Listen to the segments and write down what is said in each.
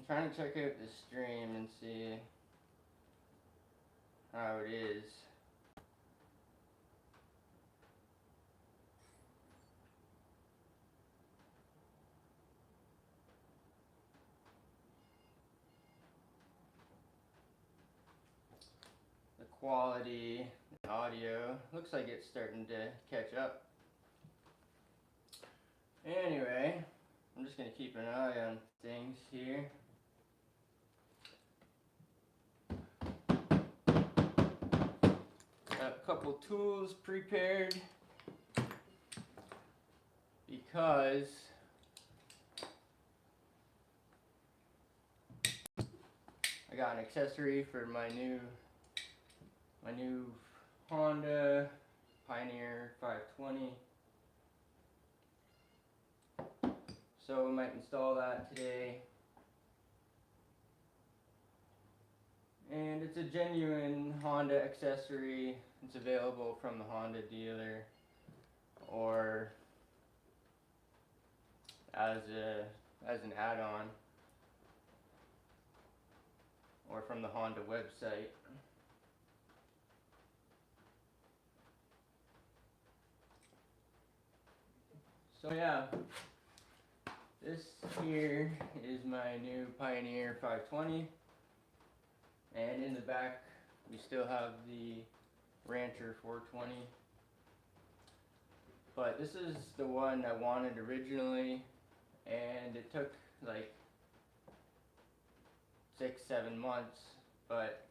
trying to check out the stream and see how it is. The quality, the audio, looks like it's starting to catch up. Anyway, I'm just going to keep an eye on things here. Got a couple tools prepared because I got an accessory for my new Honda Pioneer 520. So we might install that today. And it's a genuine Honda accessory. It's available from the Honda dealer or as an add-on or from the Honda website. So yeah, this here is my new Pioneer 520, and in the back we still have the Rancher 420, but this is the one I wanted originally, and it took like 6-7 months, but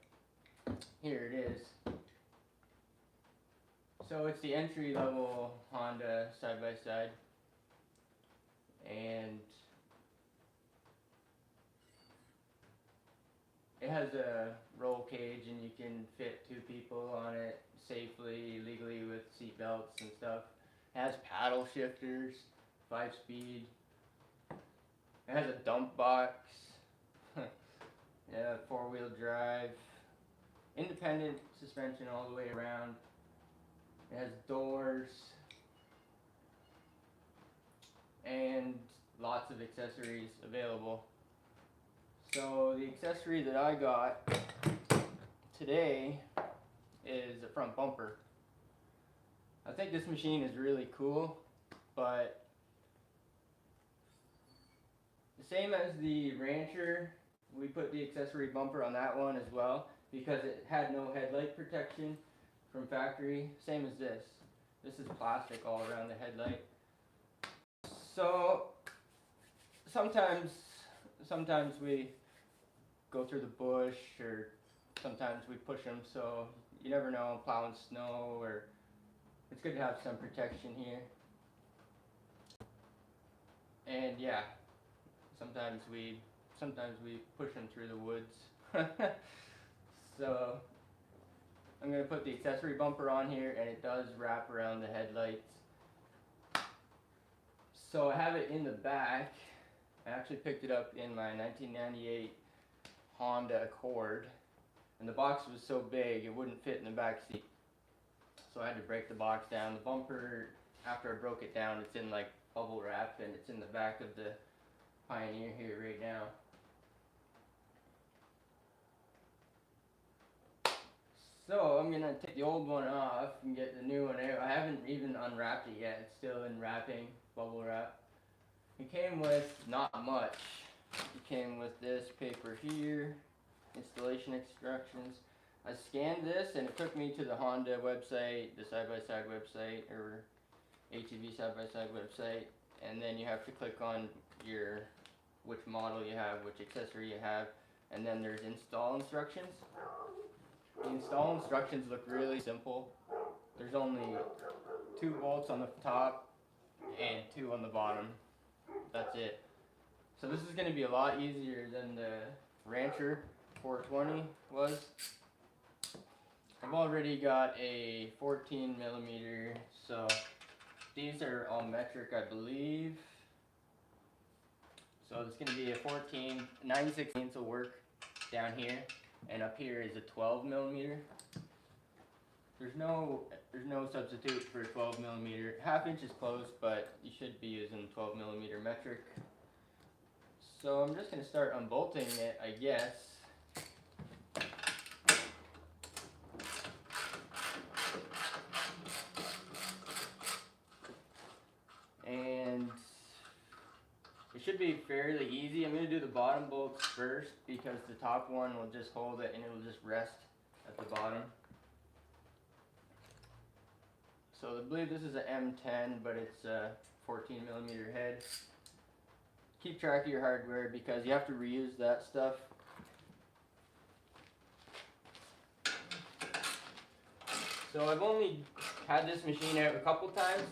here it is. So it's the entry-level Honda side-by-side, and it has a roll cage and you can fit 2 people on it safely, legally with seat belts and stuff. It has paddle shifters, 5-speed. It has a dump box. Yeah, 4-wheel drive. Independent suspension all the way around. It has doors. And lots of accessories available. So the accessory that I got today is a front bumper. I think this machine is really cool, but the same as the Rancher, we put the accessory bumper on that one as well because it had no headlight protection from factory. Same as this. This is plastic all around the headlight. So sometimes we go through the bush, or sometimes we push them, so you never know, plowing snow, or it's good to have some protection here. And yeah, sometimes we push them through the woods. So I'm going to put the accessory bumper on here, and it does wrap around the headlights. So I have it in the back. I actually picked it up in my 1998 Honda Accord, and the box was so big it wouldn't fit in the back seat. So I had to break the box down. The bumper, after I broke it down, it's in like bubble wrap, and it's in the back of the Pioneer here right now. So I'm gonna take the old one off and get the new one out. I haven't even unwrapped it yet. It's still in wrapping, bubble wrap. It came with not much. It came with this paper here, installation instructions. I scanned this and it took me to the Honda website, the side-by-side website, or ATV side-by-side website, and then you have to click on which model you have, which accessory you have, and then there's install instructions. The install instructions look really simple. There's only 2 bolts on the top and 2 on the bottom. That's it. So this is going to be a lot easier than the Rancher 420 was. I've already got a 14mm, so these are all metric, I believe. So it's going to be a 14, 9/16 will work down here, and up here is a 12mm. There's no substitute for a 12mm. 1/2 inch is close, but you should be using 12mm metric. So I'm just going to start unbolting it, I guess. And it should be fairly easy. I'm going to do the bottom bolts first because the top one will just hold it and it will just rest at the bottom. So I believe this is an M10, but it's a 14 millimeter head. Keep track of your hardware because you have to reuse that stuff. So I've only had this machine out a couple times,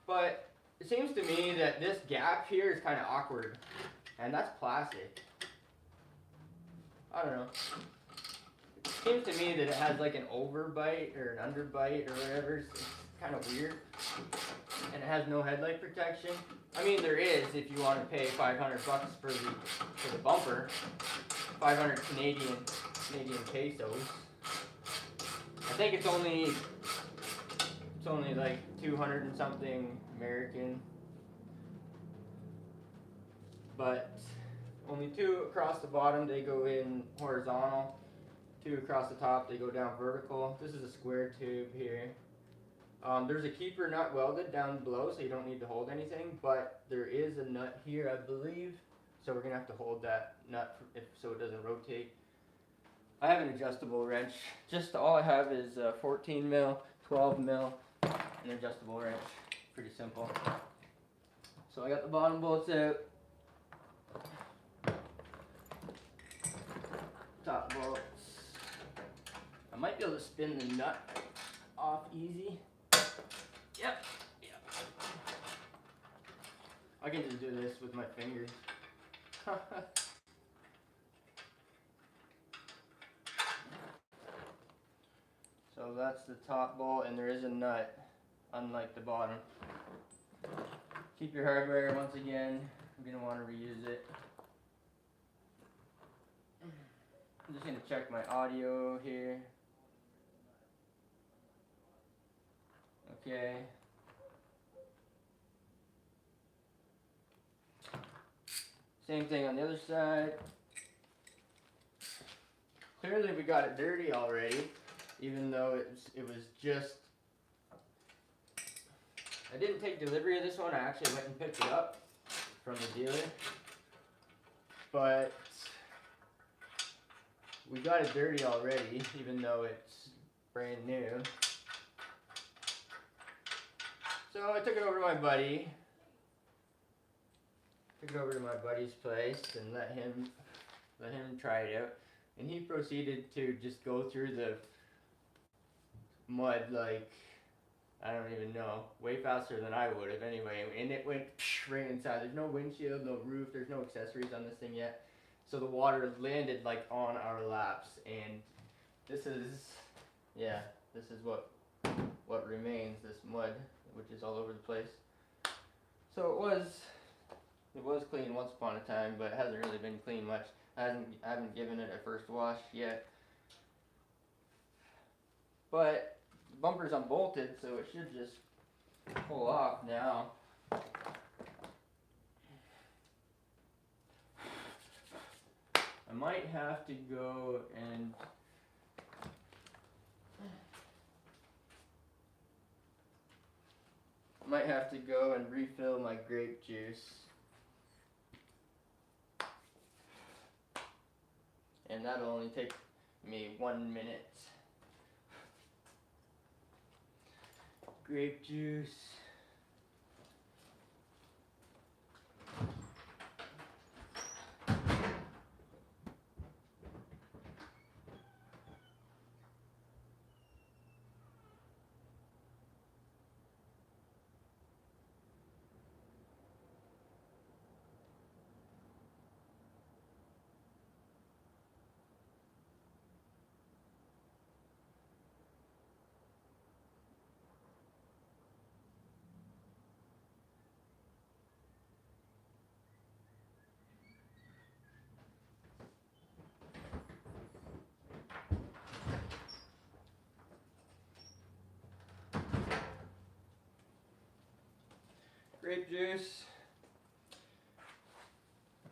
but it seems to me that this gap here is kind of awkward, and that's plastic. I don't know. It seems to me that it has like an overbite or an underbite or whatever. It's kind of weird, and it has no headlight protection. I mean, there is if you want to pay 500 bucks for the bumper, 500 Canadian pesos. I think it's only like 200 and something American, but only 2 across the bottom, they go in horizontal, 2 across the top, they go down vertical. This is a square tube here. There's a keeper nut welded down below, so you don't need to hold anything, but there is a nut here, I believe, so we're going to have to hold that nut so it doesn't rotate. I have an adjustable wrench. Just all I have is 14 mil, 12 mil, an adjustable wrench. Pretty simple. So I got the bottom bolts out. Top bolts. I might be able to spin the nut off easy. Yep. I can just do this with my fingers. So that's the top bolt, and there is a nut, unlike the bottom. Keep your hardware once again. You're going to want to reuse it. I'm just going to check my audio here. Okay. Same thing on the other side. Clearly we got it dirty already, even though it was just... I didn't take delivery of this one, I actually went and picked it up from the dealer. But we got it dirty already, even though it's brand new. So I took it over to my buddy. Took it over to my buddy's place and let him try it out. And he proceeded to just go through the mud like, I don't even know, way faster than I would have anyway. And it went right inside. There's no windshield, no roof, there's no accessories on this thing yet. So the water landed like on our laps, and this is what remains, this mud, which is all over the place. So it was clean once upon a time, but it hasn't really been clean much. I haven't given it a first wash yet. But the bumper's unbolted, so it should just pull off now. I might have to go and refill my grape juice. And that'll only take me 1 minute. Grape juice. Grape juice.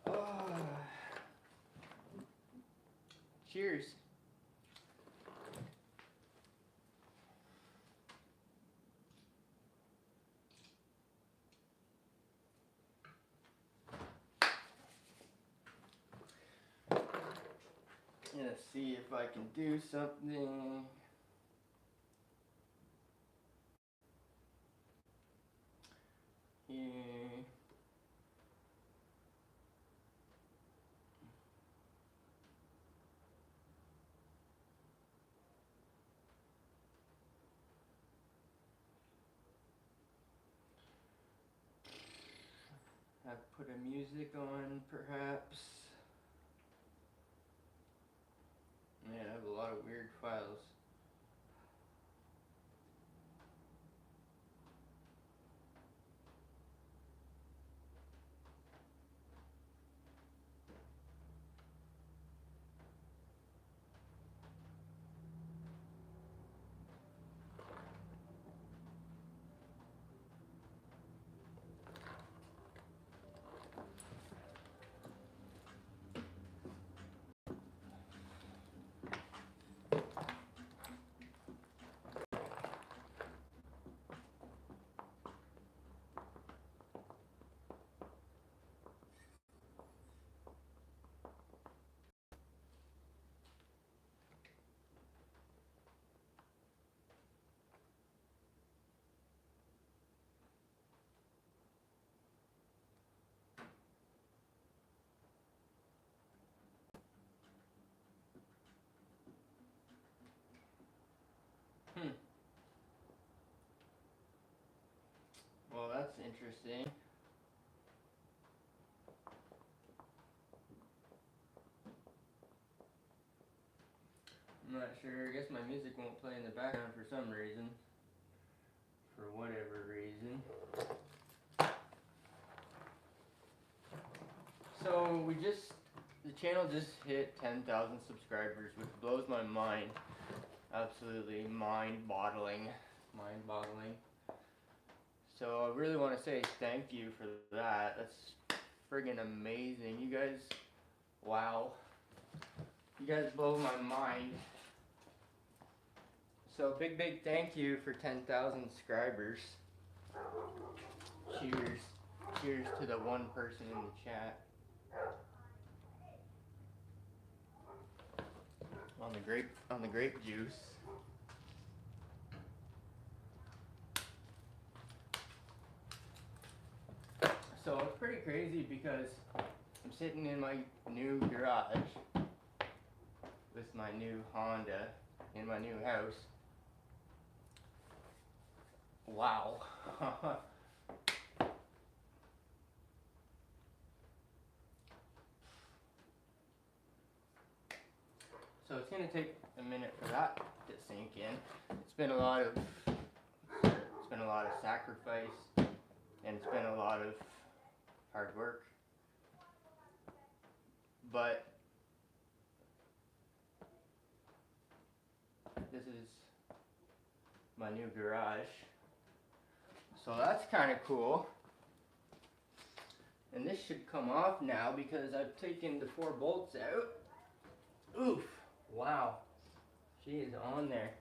Oh. gonna see if I can do something. Here. I've put a music on, perhaps. Man, I have a lot of weird files. Well, that's interesting. I'm not sure. I guess my music won't play in the background for some reason. For whatever reason. So the channel just hit 10,000 subscribers, which blows my mind. Absolutely mind-boggling. Mind-boggling. So I really want to say thank you for that. That's friggin' amazing. You guys, wow. You guys blow my mind. So big thank you for 10,000 subscribers. Cheers. Cheers to the one person in the chat. On the grape juice. So it's pretty crazy because I'm sitting in my new garage with my new Honda in my new house. Wow. So it's gonna take a minute for that to sink in. It's been a lot of sacrifice, and it's been a lot of hard work. But this is my new garage. So that's kind of cool. And this should come off now because I've taken the 4 bolts out. Oof. Wow. She is on there.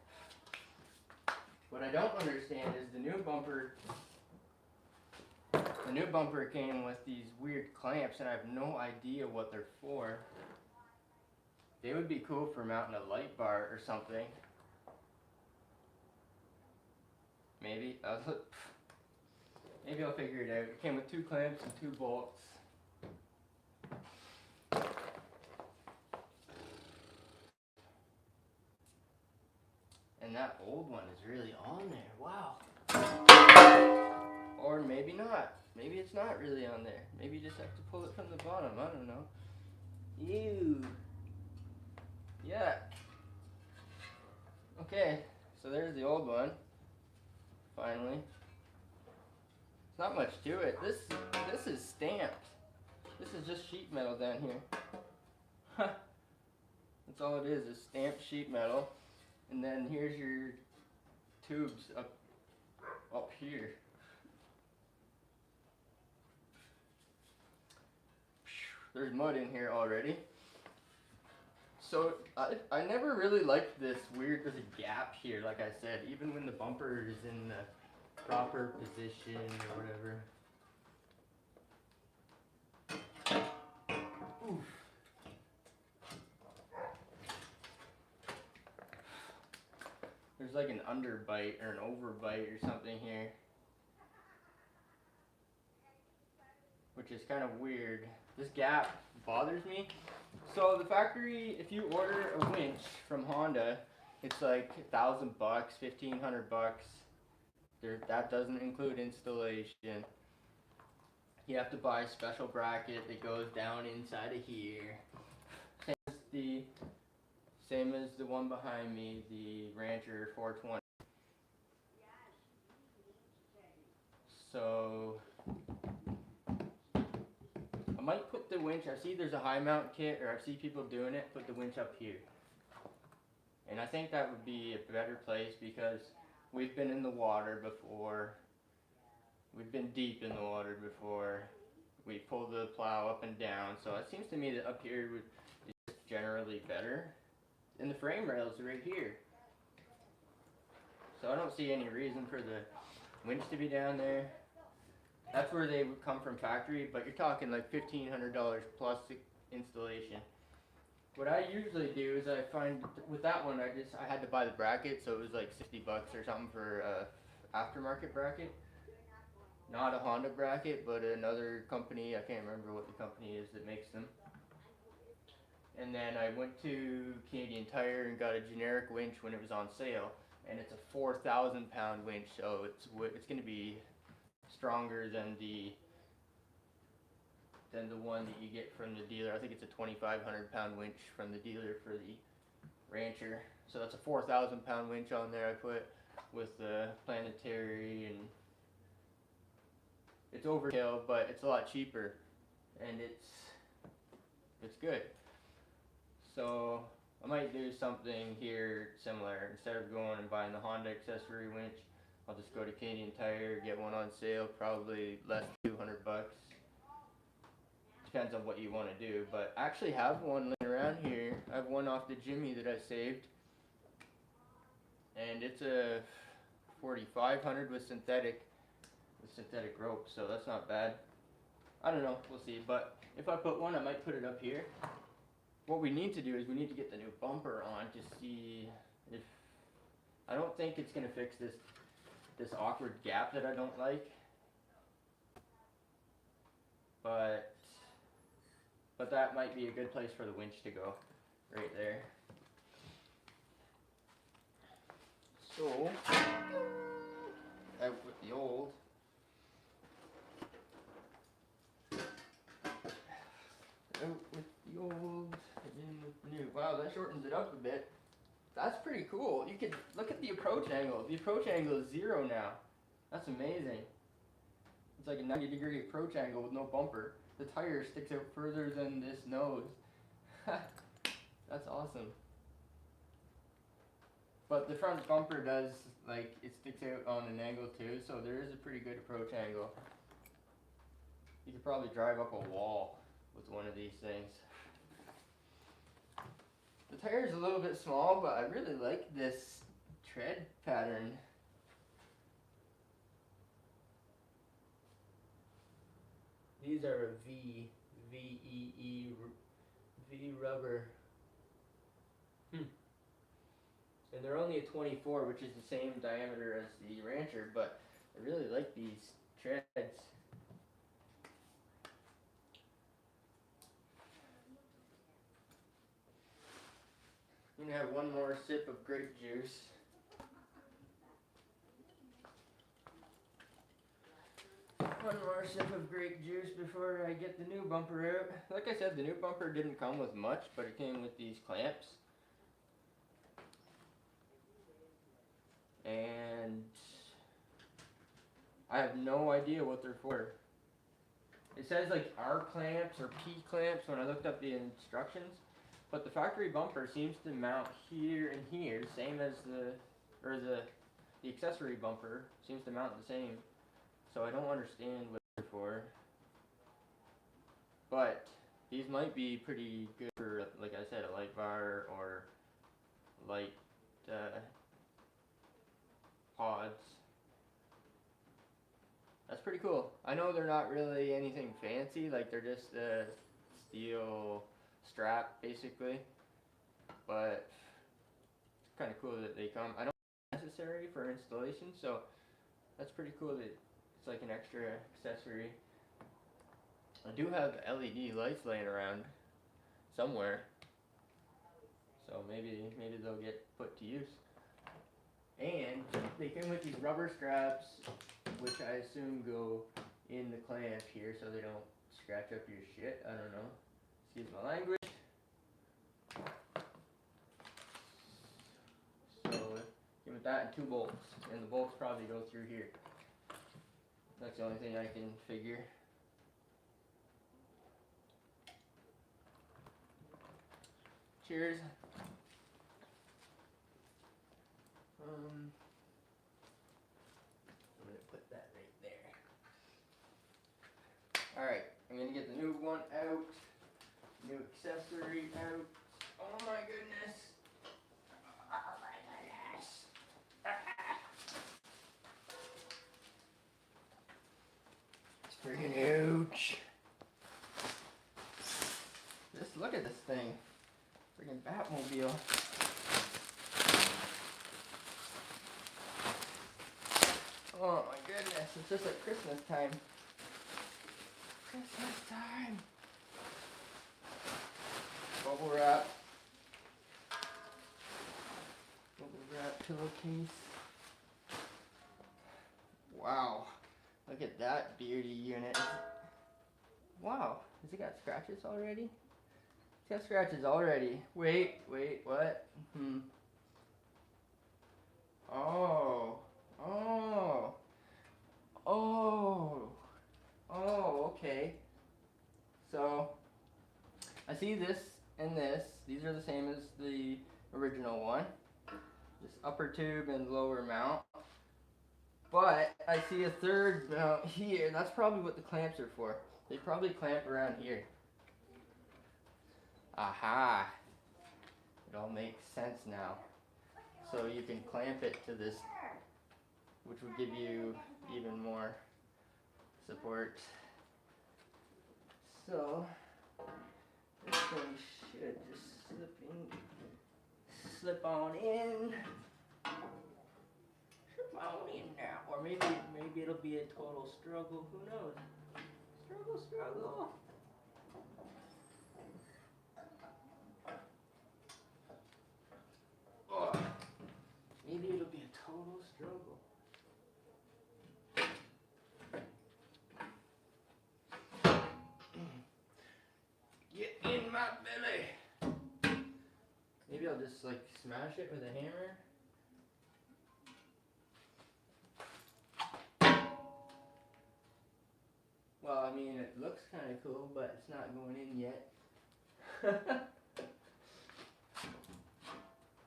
What I don't understand is the new bumper came with these weird clamps, and I have no idea what they're for. They would be cool for mounting a light bar or something. Maybe I'll figure it out. It came with 2 clamps and 2 bolts. And that old one is really on there. Wow. Or maybe not. Maybe it's not really on there. Maybe you just have to pull it from the bottom. I don't know. Ew. Yeah. Okay. So there's the old one. Finally. It's not much to it. This is stamped. This is just sheet metal down here. That's all it is stamped sheet metal. And then here's your tubes up here. There's mud in here already. So I never really liked this weird, there's a gap here, like I said, even when the bumper is in the proper position or whatever. Oof. There's like an underbite or an overbite or something here, which is kind of weird. This gap bothers me. So the factory, if you order a winch from Honda, it's like $1,000, $1,500. That doesn't include installation. You have to buy a special bracket that goes down inside of here. Same as the one behind me, the Rancher 420. So I might put the winch, I see there's a high mount kit, or I see people doing it, put the winch up here. And I think that would be a better place because we've been in the water before. We've been deep in the water before. We pull the plow up and down, so it seems to me that up here is generally better. And the frame rails are right here. So I don't see any reason for the winch to be down there. That's where they would come from factory, but you're talking like $1,500 plus installation. What I usually do is I find with that one I had to buy the bracket, so it was like $60 or something for a aftermarket bracket. Not a Honda bracket, but another company, I can't remember what the company is that makes them. And then I went to Canadian Tire and got a generic winch when it was on sale, and it's a 4,000 pound winch, so it's going to be stronger than the one that you get from the dealer. I think it's a 2,500 pound winch from the dealer for the Rancher. So that's a 4,000 pound winch on there I put with the planetary, and it's overkill, but it's a lot cheaper, and it's good. So I might do something here similar. Instead of going and buying the Honda accessory winch, I'll just go to Canadian Tire, get one on sale, probably less than $200. Depends on what you want to do, but I actually have one laying around here. I have one off the Jimmy that I saved, and it's a 4,500 with synthetic rope, so that's not bad. I don't know, we'll see, but if I put one, I might put it up here. What we need to do is we need to get the new bumper on to see if, I don't think it's going to fix this awkward gap that I don't like, but that might be a good place for the winch to go, right there. So, out with the old. Out with the old, in with the new. Wow, that shortens it up a bit. That's pretty cool. You can look at the approach angle. The approach angle is 0 now. That's amazing. It's like a 90-degree approach angle with no bumper. The tire sticks out further than this nose. That's awesome. But the front bumper does, like, it sticks out on an angle too, so there is a pretty good approach angle. You could probably drive up a wall with one of these things. The tire is a little bit small, but I really like this tread pattern. These are a V-E-E, V rubber. And they're only a 24, which is the same diameter as the Rancher, but I really like these treads. I'm gonna have one more sip of grape juice. One more sip of grape juice before I get the new bumper out. Like I said, the new bumper didn't come with much, but it came with these clamps. And I have no idea what they're for. It says like R clamps or P clamps when I looked up the instructions, but the factory bumper seems to mount here and here, same as the accessory bumper seems to mount the same. So I don't understand what they're for. But these might be pretty good for, like I said, a light bar or light pods. That's pretty cool. I know they're not really anything fancy, like they're just a steel strap basically, but it's kind of cool that they come. I don't necessary for installation, so that's pretty cool that it's like an extra accessory. I do have LED lights laying around somewhere, so maybe they'll get put to use. And they came with these rubber straps, which I assume go in the clamp here so they don't scratch up your shit. I don't know. Excuse my language. So came with that and 2 bolts, and the bolts probably go through here. That's the only thing I can figure. Cheers. I'm gonna put that right there. Alright, I'm gonna get the new one out. New accessory out. Oh my goodness. Oh my goodness. It's freaking huge. Just look at this thing. Freaking Batmobile. Oh my goodness, it's just like Christmas time. Christmas time. Bubble wrap. Bubble wrap pillowcase. Wow. Look at that beauty unit. Wow. Has it got scratches already? It's got scratches already. Wait, what? Oh. Okay. So, I see this and this. These are the same as the original one. This upper tube and lower mount. But I see a third mount here. That's probably what the clamps are for. They probably clamp around here. Aha. It all makes sense now. So you can clamp it to this, which would give you even more support. So this thing should just slip on in. Slip on in now. Or maybe it'll be a total struggle. Who knows? Struggle. Oh, maybe it'll be a total struggle. Get in my belly. Maybe I'll just like smash it with a hammer. Well, I mean, it looks kind of cool, but it's not going in yet.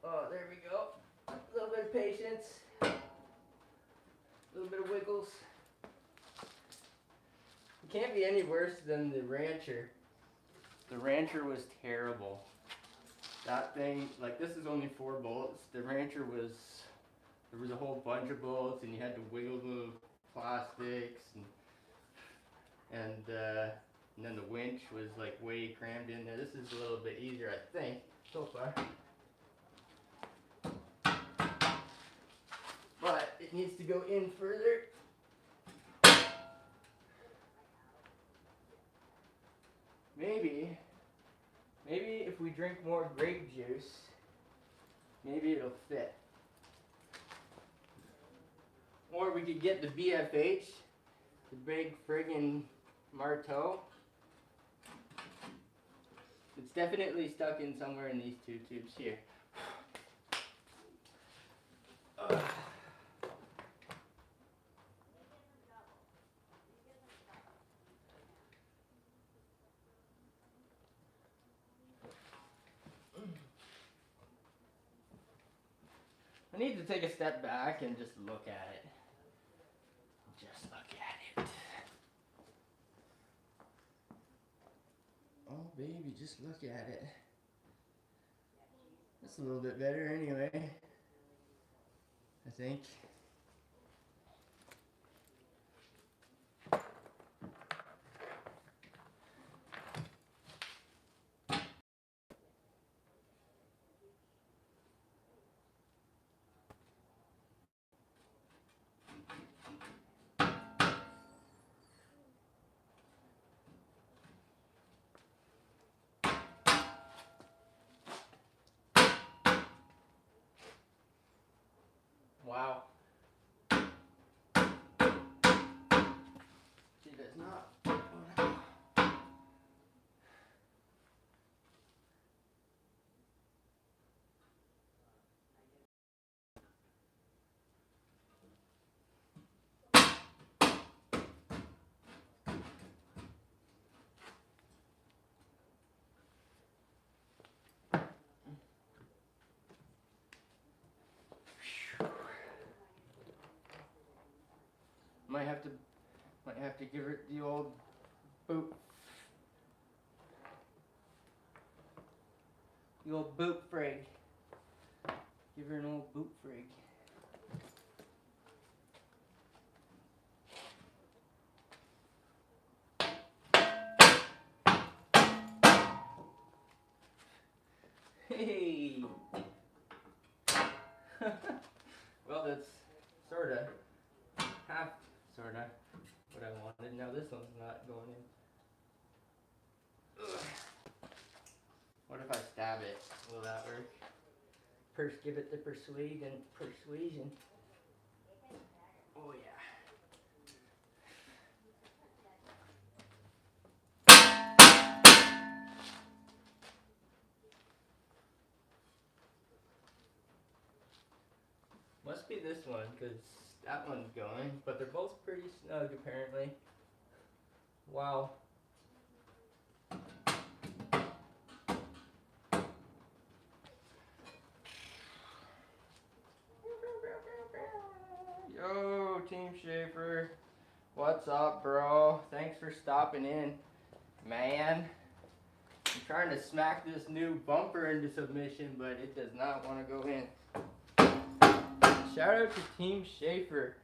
Oh, there we go. A little bit of patience. A little bit of wiggles. It can't be any worse than the Rancher. The Rancher was terrible. That thing, like, this is only 4 bolts. The Rancher was, there was a whole bunch of bolts, and you had to wiggle the plastics, and then the winch was like way crammed in there. This is a little bit easier, I think, so far. But it needs to go in further. Maybe if we drink more grape juice, maybe it'll fit. Or we could get the BFH, the big friggin' marteau. It's definitely stuck in somewhere in these 2 tubes here. I need to take a step back and just look at it. Just look at it. Oh baby, just look at it. That's a little bit better anyway, I think. Might have to give it the old boot. The old boot frig. Give her an old boot frig. Hey! Well, that's sorta, half sorta what I wanted. Now this one's not going in. Ugh. What if I stab it? Will that work? Give it the persuasion. Oh yeah. Must be this one, because that one's going, but they're both pretty snug apparently. Wow. Yo, Team Schaefer. What's up, bro? Thanks for stopping in, man. I'm trying to smack this new bumper into submission, but it does not want to go in. Shout out to Team Schaefer.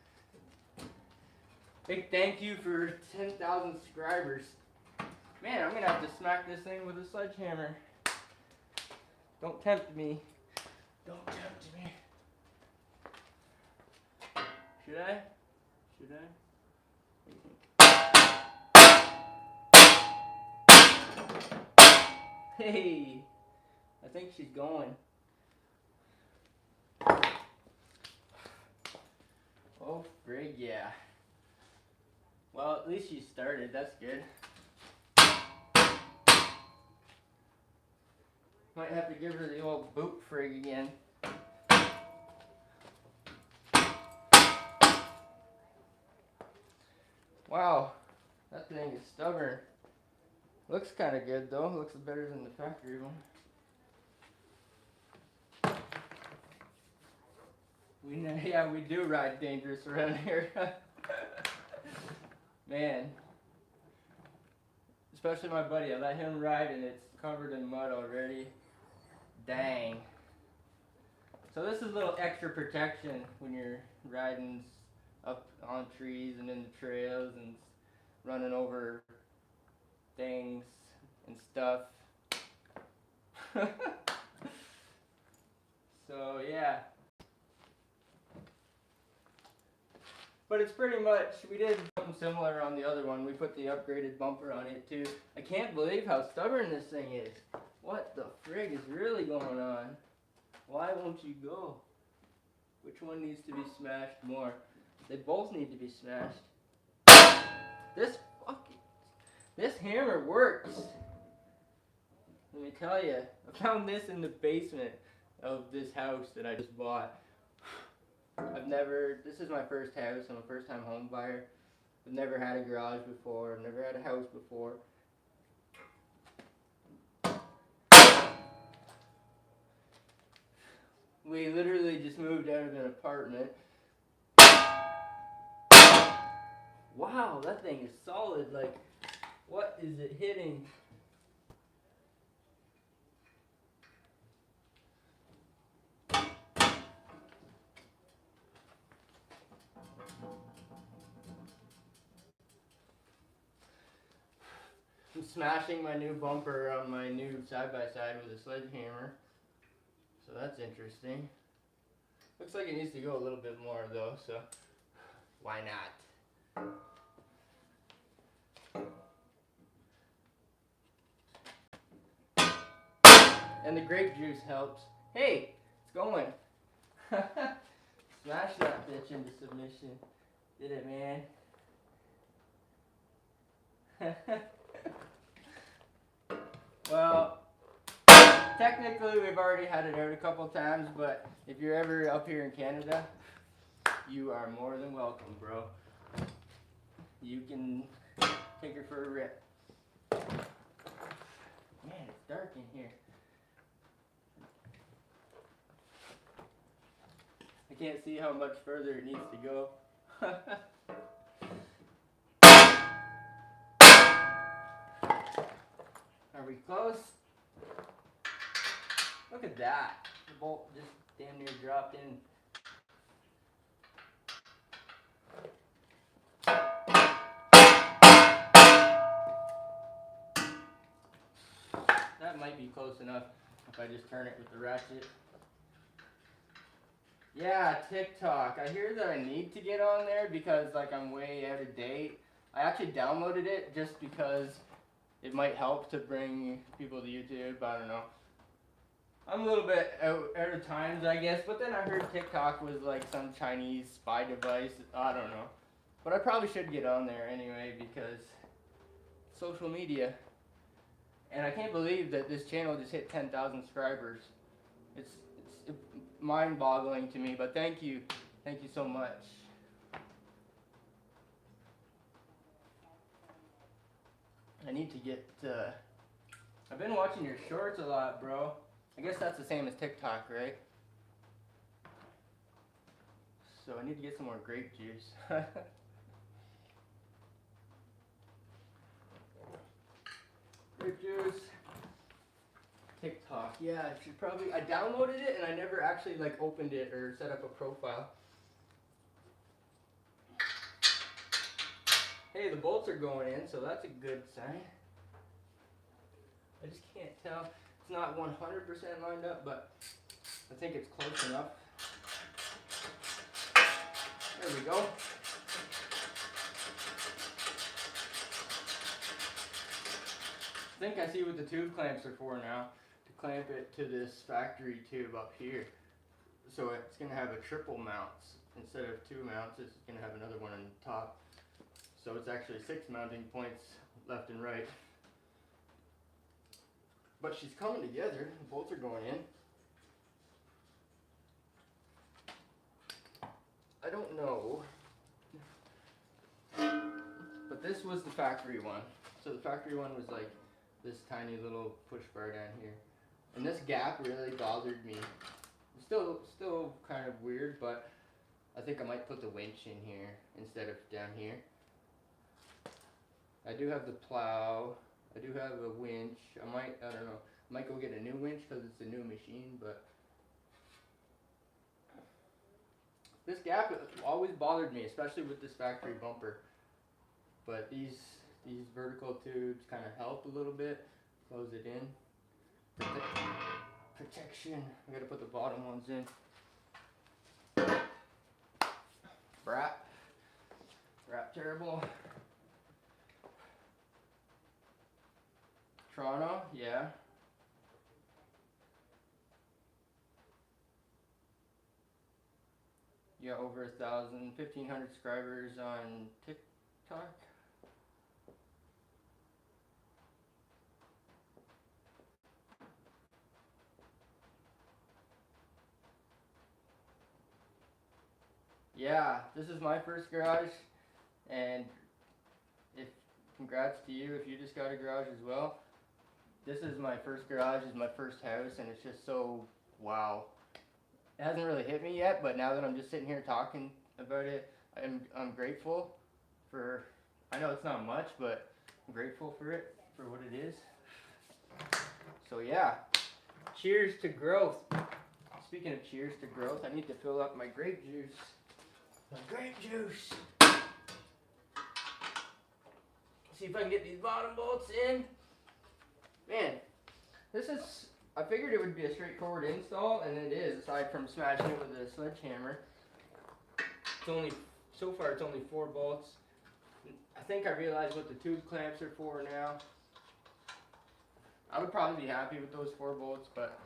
Big thank you for 10,000 subscribers. Man, I'm gonna have to smack this thing with a sledgehammer. Don't tempt me. Don't tempt me. Should I? Should I? Hey, I think she's going. Oh, frig, yeah. Well, at least she started. That's good. Might have to give her the old boot frig again. Wow, that thing is stubborn. Looks kind of good though. Looks better than the factory one. Yeah, we do ride dangerous around here. Man. Especially my buddy. I let him ride and it's covered in mud already. Dang. So this is a little extra protection when you're riding up on trees and in the trails and running over things and stuff. So yeah. But it's pretty much, we did something similar on the other one. We put the upgraded bumper on it too. I can't believe how stubborn this thing is. What the frig is really going on? Why won't you go? Which one needs to be smashed more? They both need to be smashed. This hammer works. Let me tell you, I found this in the basement of this house that I just bought. This is my first house. I'm a first time home buyer. I've never had a garage before. I've never had a house before. We literally just moved out of an apartment. Wow, that thing is solid. Like, what is it hitting? I'm smashing my new bumper on my new side-by-side with a sledgehammer. So that's interesting. Looks like it needs to go a little bit more though, so why not? And the grape juice helps. Hey, it's going. Smash that bitch into submission. Did it, man. Well, technically we've already had it out a couple times, but if you're ever up here in Canada, you are more than welcome, bro. You can take her for a rip. Man, it's dark in here. I can't see how much further it needs to go. Are we close? Look at that. The bolt just damn near dropped in. That might be close enough if I just turn it with the ratchet. Yeah, TikTok. I hear that I need to get on there because like I'm way out of date. I actually downloaded it just because it might help to bring people to YouTube. I don't know. I'm a little bit out of times, I guess, but then I heard TikTok was like some Chinese spy device. I don't know. But I probably should get on there anyway because social media. And I can't believe that this channel just hit 10,000 subscribers. It's mind-boggling to me, but thank you so much. I need to get, I've been watching your shorts a lot, bro. I guess that's the same as TikTok, right? So I need to get some more grape juice. Grape juice. TikTok, yeah, I should probably, I downloaded it and I never actually like opened it or set up a profile. Hey, the bolts are going in, so that's a good sign. I just can't tell. It's not 100% lined up, but I think it's close enough. There we go. I think I see what the tube clamps are for now. To clamp it to this factory tube up here. So it's going to have a triple mounts. Instead of 2 mounts, it's going to have another one on the top. So it's actually 6 mounting points left and right. But she's coming together. The bolts are going in. I don't know. But this was the factory one. So the factory one was like this tiny little push bar down here. And this gap really bothered me. It's still kind of weird, but I think I might put the winch in here instead of down here. I do have the plow. I do have a winch. I don't know. I might go get a new winch because it's a new machine, but this gap always bothered me, especially with this factory bumper. But these vertical tubes kind of help a little bit. Close it in. Protection. I gotta put the bottom ones in. Wrap terrible. Toronto, yeah. You got over 1,500 subscribers on TikTok. Yeah, this is my first garage, and congrats to you if you just got a garage as well. This is my first garage, is my first house, and it's just so wow. It hasn't really hit me yet, but now that I'm just sitting here talking about it, I'm grateful for. I know it's not much, but I'm grateful for it, for what it is. So yeah, cheers to growth. Speaking of cheers to growth, I need to fill up my grape juice. My grape juice. See if I can get these bottom bolts in. Man, this is, I figured it would be a straightforward install, and it is, aside from smashing it with a sledgehammer. So far it's only 4 bolts. I think I realized what the tube clamps are for now. I would probably be happy with those 4 bolts, but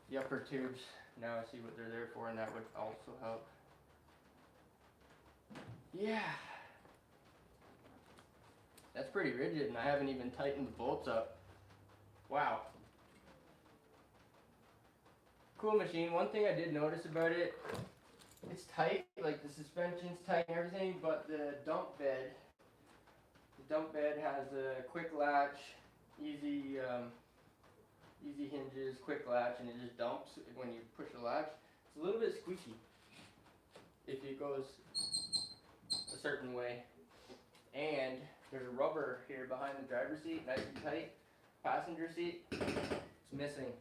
the upper tubes, now I see what they're there for, and that would also help. Yeah. That's pretty rigid, and I haven't even tightened the bolts up. Wow. Cool machine. One thing I did notice about it, it's tight, like the suspension's tight and everything, but the dump bed has a quick latch, easy hinges, quick latch, and it just dumps when you push the latch. It's a little bit squeaky if it goes a certain way. And there's a rubber here behind the driver's seat, nice and tight. passenger seat. It's missing.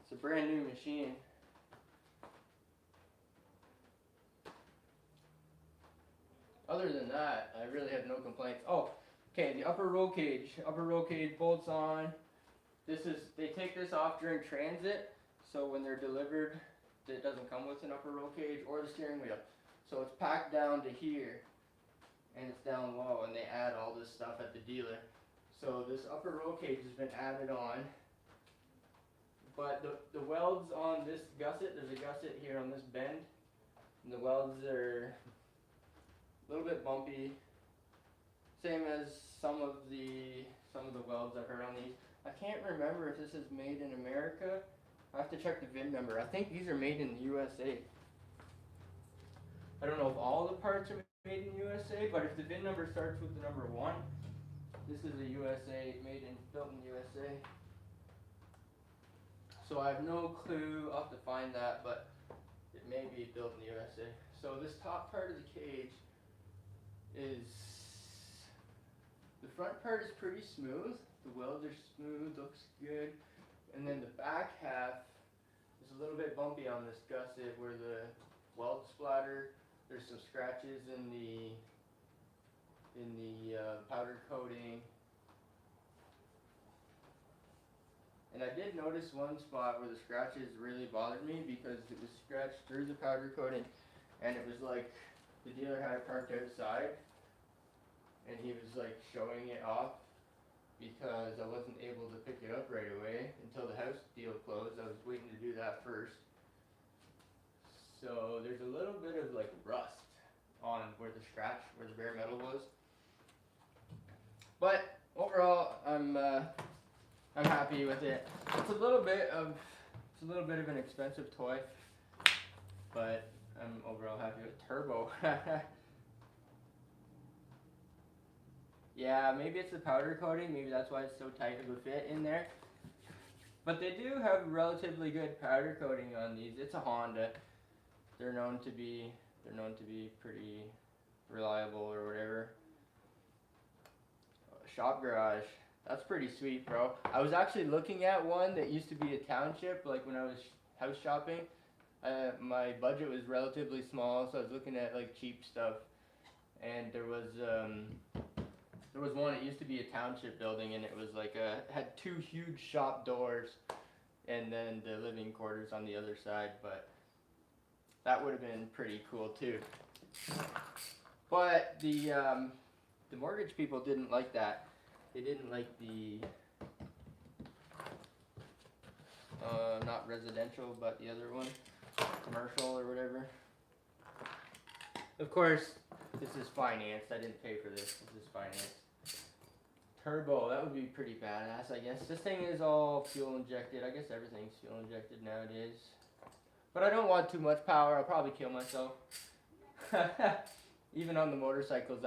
It's a brand new machine. Other than that, I really have no complaints. Oh, okay, the upper roll cage. Upper roll cage bolts on. They take this off during transit, so when they're delivered, it doesn't come with an upper roll cage or the steering wheel. So it's packed down to here, and it's down low, and they add all this stuff at the dealer. So this upper roll cage has been added on, but the welds on this gusset, there's a gusset here on this bend, and the welds are a little bit bumpy, same as some of the welds I've heard on these. I can't remember if this is made in America. I have to check the VIN number. I think these are made in the USA. I don't know if all the parts are made in the USA, but if the VIN number starts with the number 1, this is a USA, built in the USA. So I have no clue. I'll have to find that, but it may be built in the USA. So this top part of the cage is, the front part is pretty smooth. The welds are smooth, looks good. And then the back half is a little bit bumpy on this gusset where the weld splatter. There's some scratches in the powder coating. And I did notice one spot where the scratches really bothered me because it was scratched through the powder coating, and it was like the dealer had it parked outside, and he was like showing it off because I wasn't able to pick it up right away until the house deal closed. I was waiting to do that first. So there's a little bit of like rust on where the bare metal was. But overall, I'm happy with it. It's a little bit of an expensive toy, but I'm overall happy with turbo. Yeah, maybe it's the powder coating. Maybe that's why it's so tight of a fit in there. But they do have relatively good powder coating on these. It's a Honda. They're known to be pretty reliable or whatever. Shop garage. That's pretty sweet, bro. I was actually looking at one that used to be a township, like when I was house shopping. My budget was relatively small, so I was looking at like cheap stuff. And there was one, it used to be a township building, and it was like had 2 huge shop doors, and then the living quarters on the other side, but that would have been pretty cool too. But the mortgage people didn't like that. They didn't like the, not residential, but the other one, commercial or whatever. Of course, this is financed. I didn't pay for this. This is financed. Turbo, that would be pretty badass, I guess. This thing is all fuel injected. I guess everything's fuel injected nowadays. But I don't want too much power. I'll probably kill myself. Even on the motorcycles,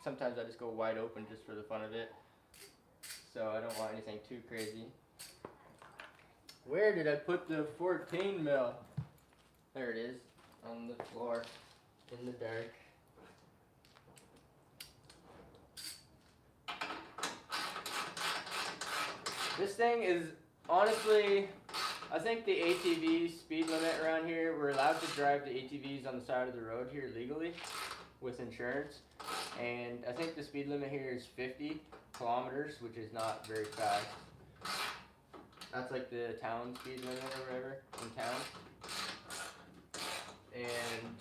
sometimes I just go wide open just for the fun of it. So I don't want anything too crazy. Where did I put the 14 mil? There it is, on the floor, in the dark. This thing is, honestly, I think the ATV speed limit around here, we're allowed to drive the ATVs on the side of the road here legally with insurance. And I think the speed limit here is 50 kilometers, which is not very fast. That's like the town speed limit or whatever in town. And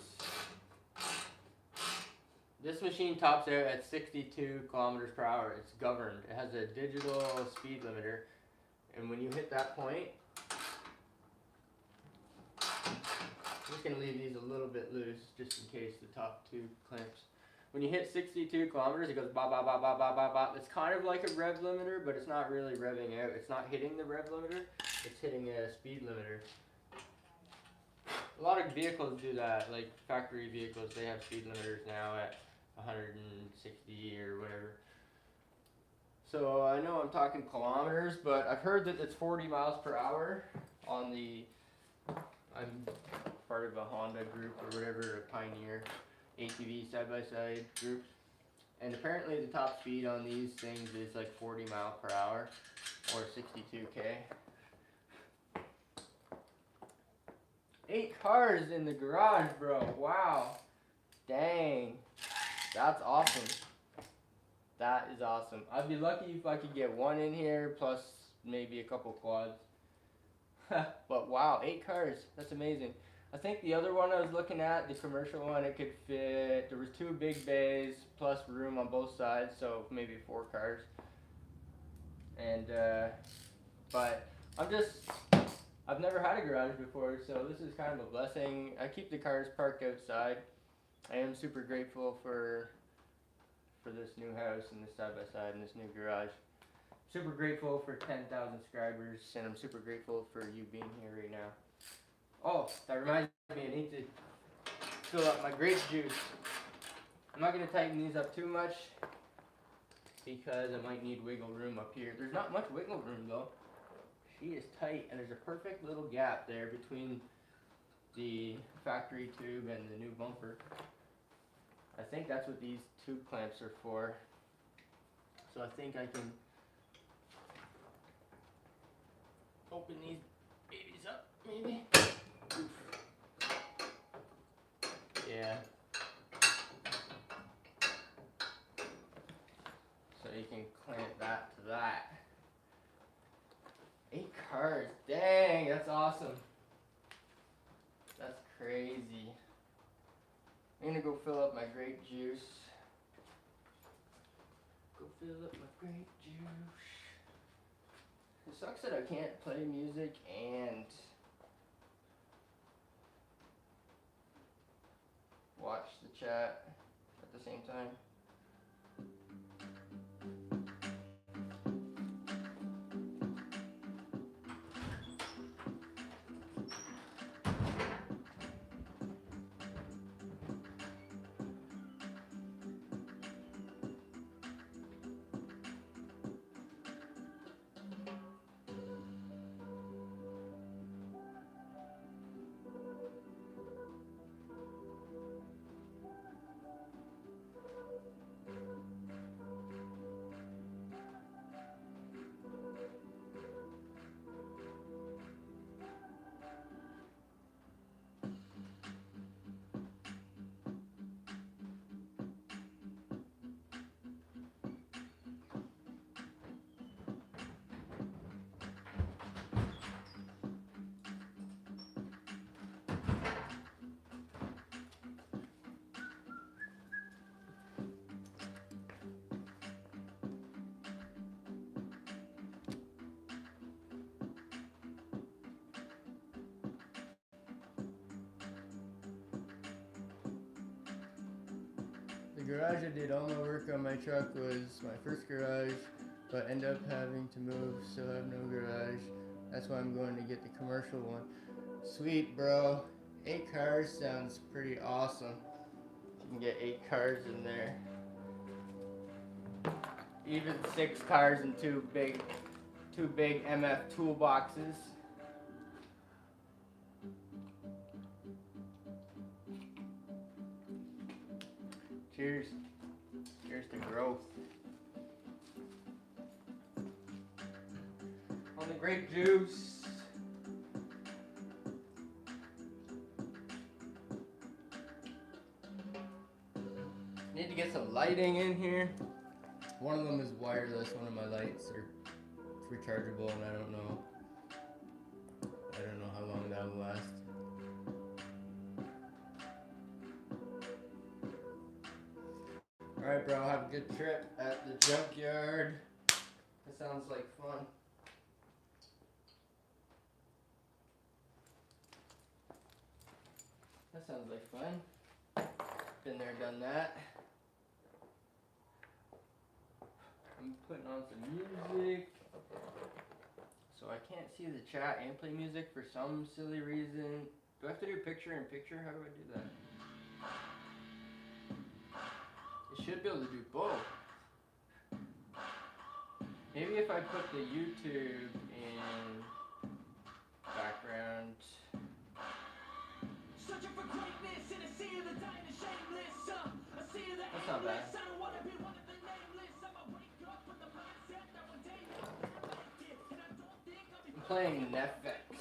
this machine tops out at 62 kilometers per hour. It's governed. It has a digital speed limiter. And when you hit that point, I'm just going to leave these a little bit loose just in case the top 2 clamps. When you hit 62 kilometers, it goes ba ba ba ba ba ba ba. It's kind of like a rev limiter, but it's not really revving out. It's not hitting the rev limiter. It's hitting a speed limiter. A lot of vehicles do that, like factory vehicles. They have speed limiters now at 160 or whatever. So I know I'm talking kilometers, but I've heard that it's 40 miles per hour on the, I'm part of a Honda group or whatever, a Pioneer ATV side-by-side groups. And apparently the top speed on these things is like 40 miles per hour. for 62K. 8 cars in the garage, bro. Wow. Dang. That's awesome. That is awesome. I'd be lucky if I could get one in here, plus maybe a couple quads. But wow, 8 cars. That's amazing. I think the other one I was looking at, the commercial one, it could fit, there was 2 big bays, plus room on both sides, so maybe 4 cars. And, but I've never had a garage before, so this is kind of a blessing. I keep the cars parked outside. I am super grateful for this new house and this side-by-side and this new garage. Super grateful for 10,000 subscribers, and I'm super grateful for you being here right now. Oh, that reminds me, I need to fill up my grape juice. I'm not going to tighten these up too much because I might need wiggle room up here. There's not much wiggle room though. She is tight, and there's a perfect little gap there between the factory tube and the new bumper. I think that's what these tube clamps are for. So I think I can open these babies up, maybe. Oof. Yeah. So you can clamp that to that. 8 cars, dang, that's awesome. That's crazy. I'm gonna go fill up my grape juice. Go fill up my grape juice. It sucks that I can't play music and watch the chat at the same time. The garage I did all my work on my truck was my first garage, but ended up having to move, still have no garage. That's why I'm going to get the commercial one. Sweet, bro. 8 cars sounds pretty awesome. You can get 8 cars in there. Even 6 cars and two big MF toolboxes. Cheers. Cheers to growth. On the grape juice. Need to get some lighting in here. One of them is wireless, one of my lights are rechargeable, and I don't know how long that will last. Alright, bro, have a good trip at the junkyard. That sounds like fun. That sounds like fun. Been there, done that. I'm putting on some music. So I can't see the chat and play music for some silly reason. Do I have to do picture in picture? How do I do that? Should be able to do both. Maybe if I put the YouTube in background. That's not bad. playing Netflix.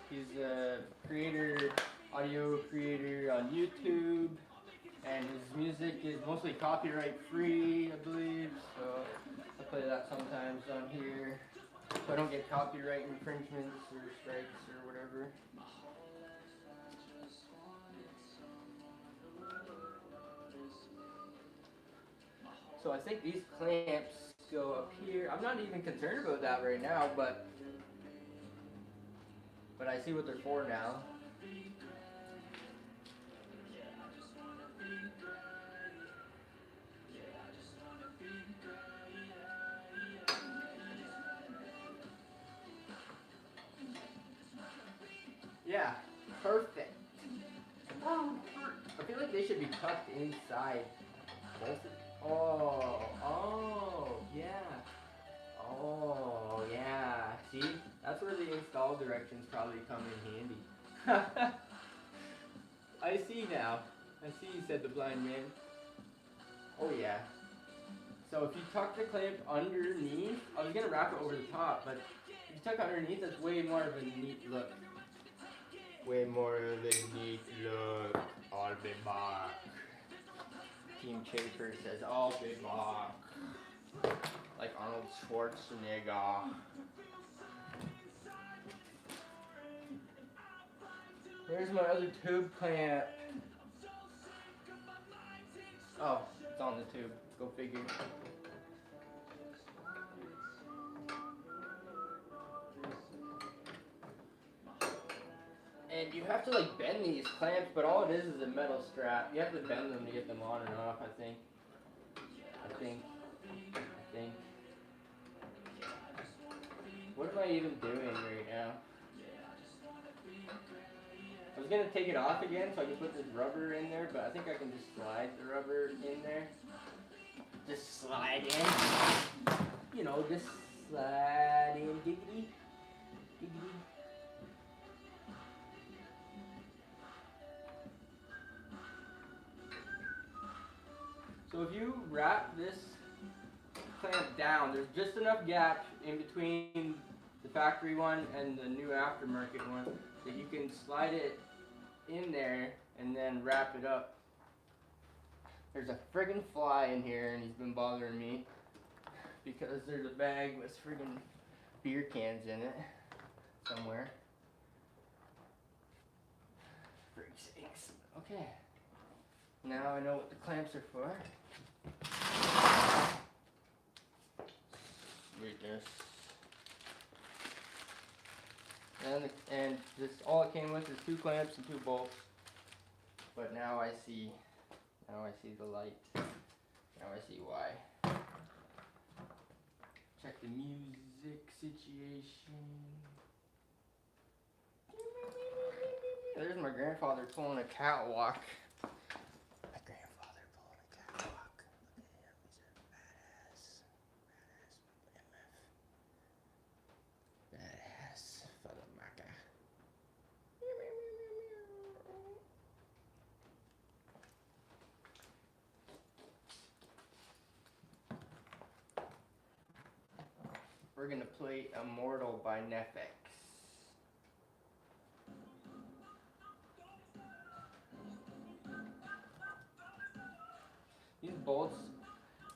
He's a creator, audio creator on YouTube, and his music is mostly copyright free, I believe. So I play that sometimes on here, so I don't get copyright infringements or strikes or whatever. So I think these clamps go up here. I'm not even concerned about that right now, but I see what they're for now. Yeah, perfect. I feel like they should be tucked inside. Oh, yeah. Oh, yeah. See? That's where the install directions probably come in handy. I see now. I see, said the blind man. Oh, yeah. So if you tuck the clamp underneath, I was going to wrap it over the top, but if you tuck underneath, that's way more of a neat look. Way more of a neat look. I'll be back. Team Chafer says, I'll be back. Like Arnold Schwarzenegger. Where's my other tube clamp? Oh, it's on the tube. Go figure. And you have to like bend these clamps, but all it is a metal strap. You have to bend them to get them on and off, I think. What am I even doing right now? I was gonna take it off again so I can put this rubber in there, but I think I can just slide the rubber in there. Just slide in. You know, just slide in, giggity. Giggity. So if you wrap this clamp down, there's just enough gap in between the factory one and the new aftermarket one that you can slide it in there and then wrap it up. There's a friggin' fly in here and he's been bothering me because there's a bag with friggin' beer cans in it somewhere. Frig sakes. Okay. Now I know what the clamps are for. Sweetness. And this all it came with is 2 clamps and 2 bolts. But now I see the light. Now I see why. Check the music situation. There's my grandfather pulling a catwalk. My grandfather pulling a catwalk. Look at him, he's a badass motherfucker. We're gonna play Immortal by Netflix. These bolts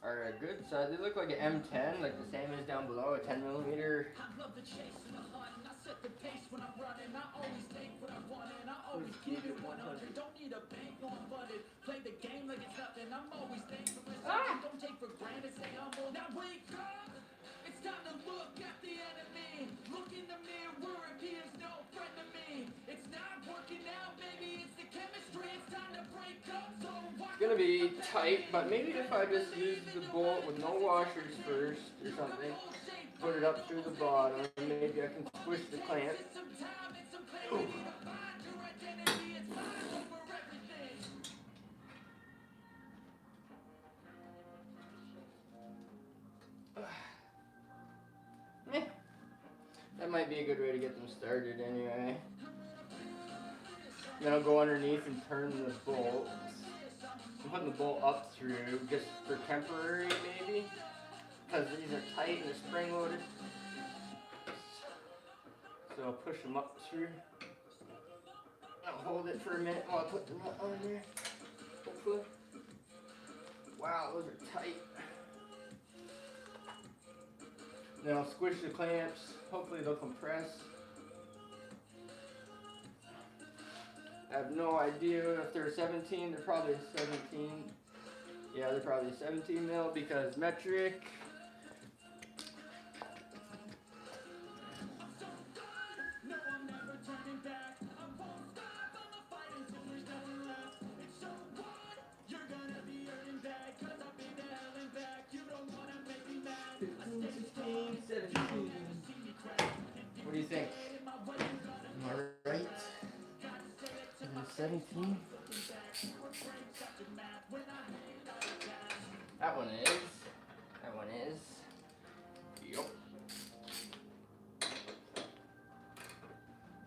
are a good size. They look like an M10, like the same as down below, a 10 millimeter. I love the chase and the hunt, and I set the pace when I'm running. I always take what I want, and I always give it 100. Don't need a bank, no unfunded. Play the game like it's nothing. I'm always thankful for something. Don't take for granted, stay humble. Now wake up! It's time to look at the enemy. Look in the mirror, if he is no friend to me. It's not working out, maybe it's the chemistry. It's time to break up, so it's gonna be tight, but maybe if I just use the bolt with no washers first or something, put it up through the bottom, and maybe I can squish the clamp. Ooh. That might be a good way to get them started anyway. Then I'll go underneath and turn the bolt. I'm putting the bolt up through just for temporary maybe, because these are tight and they're spring loaded. I'll push them up through. I'll hold it for a minute while I put the nut on there. Hopefully. Wow, those are tight. Then I'll squish the clamps. Hopefully they'll compress. I have no idea if they're 17. They're probably 17. Yeah, they're probably 17 mil because metric. What do you think? Am I right? 17? That one is. That one is. Yup. I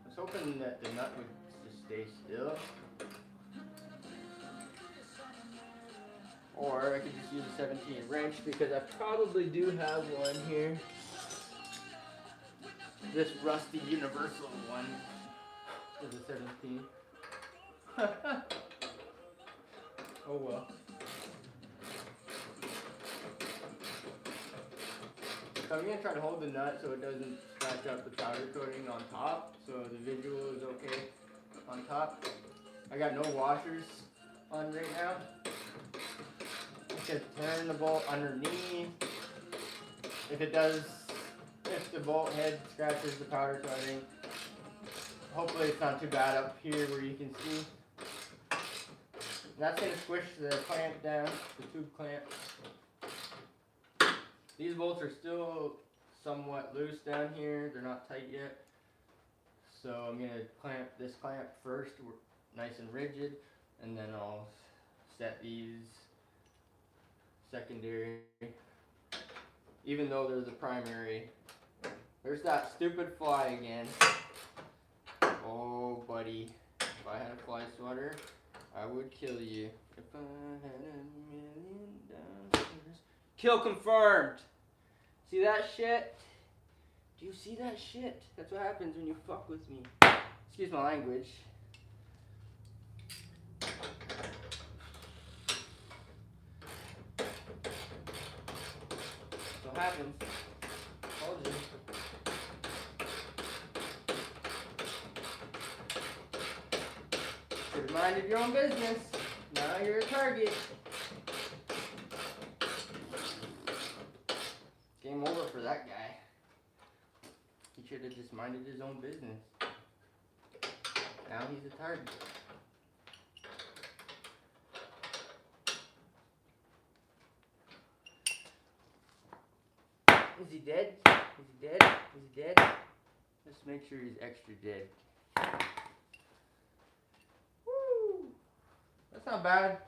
was hoping that the nut would just stay still. Or I could just use a 17 wrench because I probably do have one here. This rusty universal one is a 17. Oh well. So I'm going to try to hold the nut so it doesn't scratch up the powder coating on top, so the visual is okay on top. I got no washers on right now. I can turn the bolt underneath. If it does, if the bolt head scratches the powder coating, hopefully it's not too bad up here where you can see. And that's going to squish the clamp down, the tube clamp. These bolts are still somewhat loose down here. They're not tight yet. So I'm going to clamp this clamp first, nice and rigid, and then I'll set these secondary, even though they're the primary. There's that stupid fly again. Oh, buddy. If I had a fly swatter, I would kill you. If I had $1,000,000. Kill confirmed. See that shit? Do you see that shit? That's what happens when you fuck with me. Excuse my language. That's what happens. Told you. Should have minded your own business. Now you're a target. Game over for that guy. He should have just minded his own business. Now he's a target. Is he dead? Is he dead? Is he dead? Let's make sure he's extra dead. Woo! That's not bad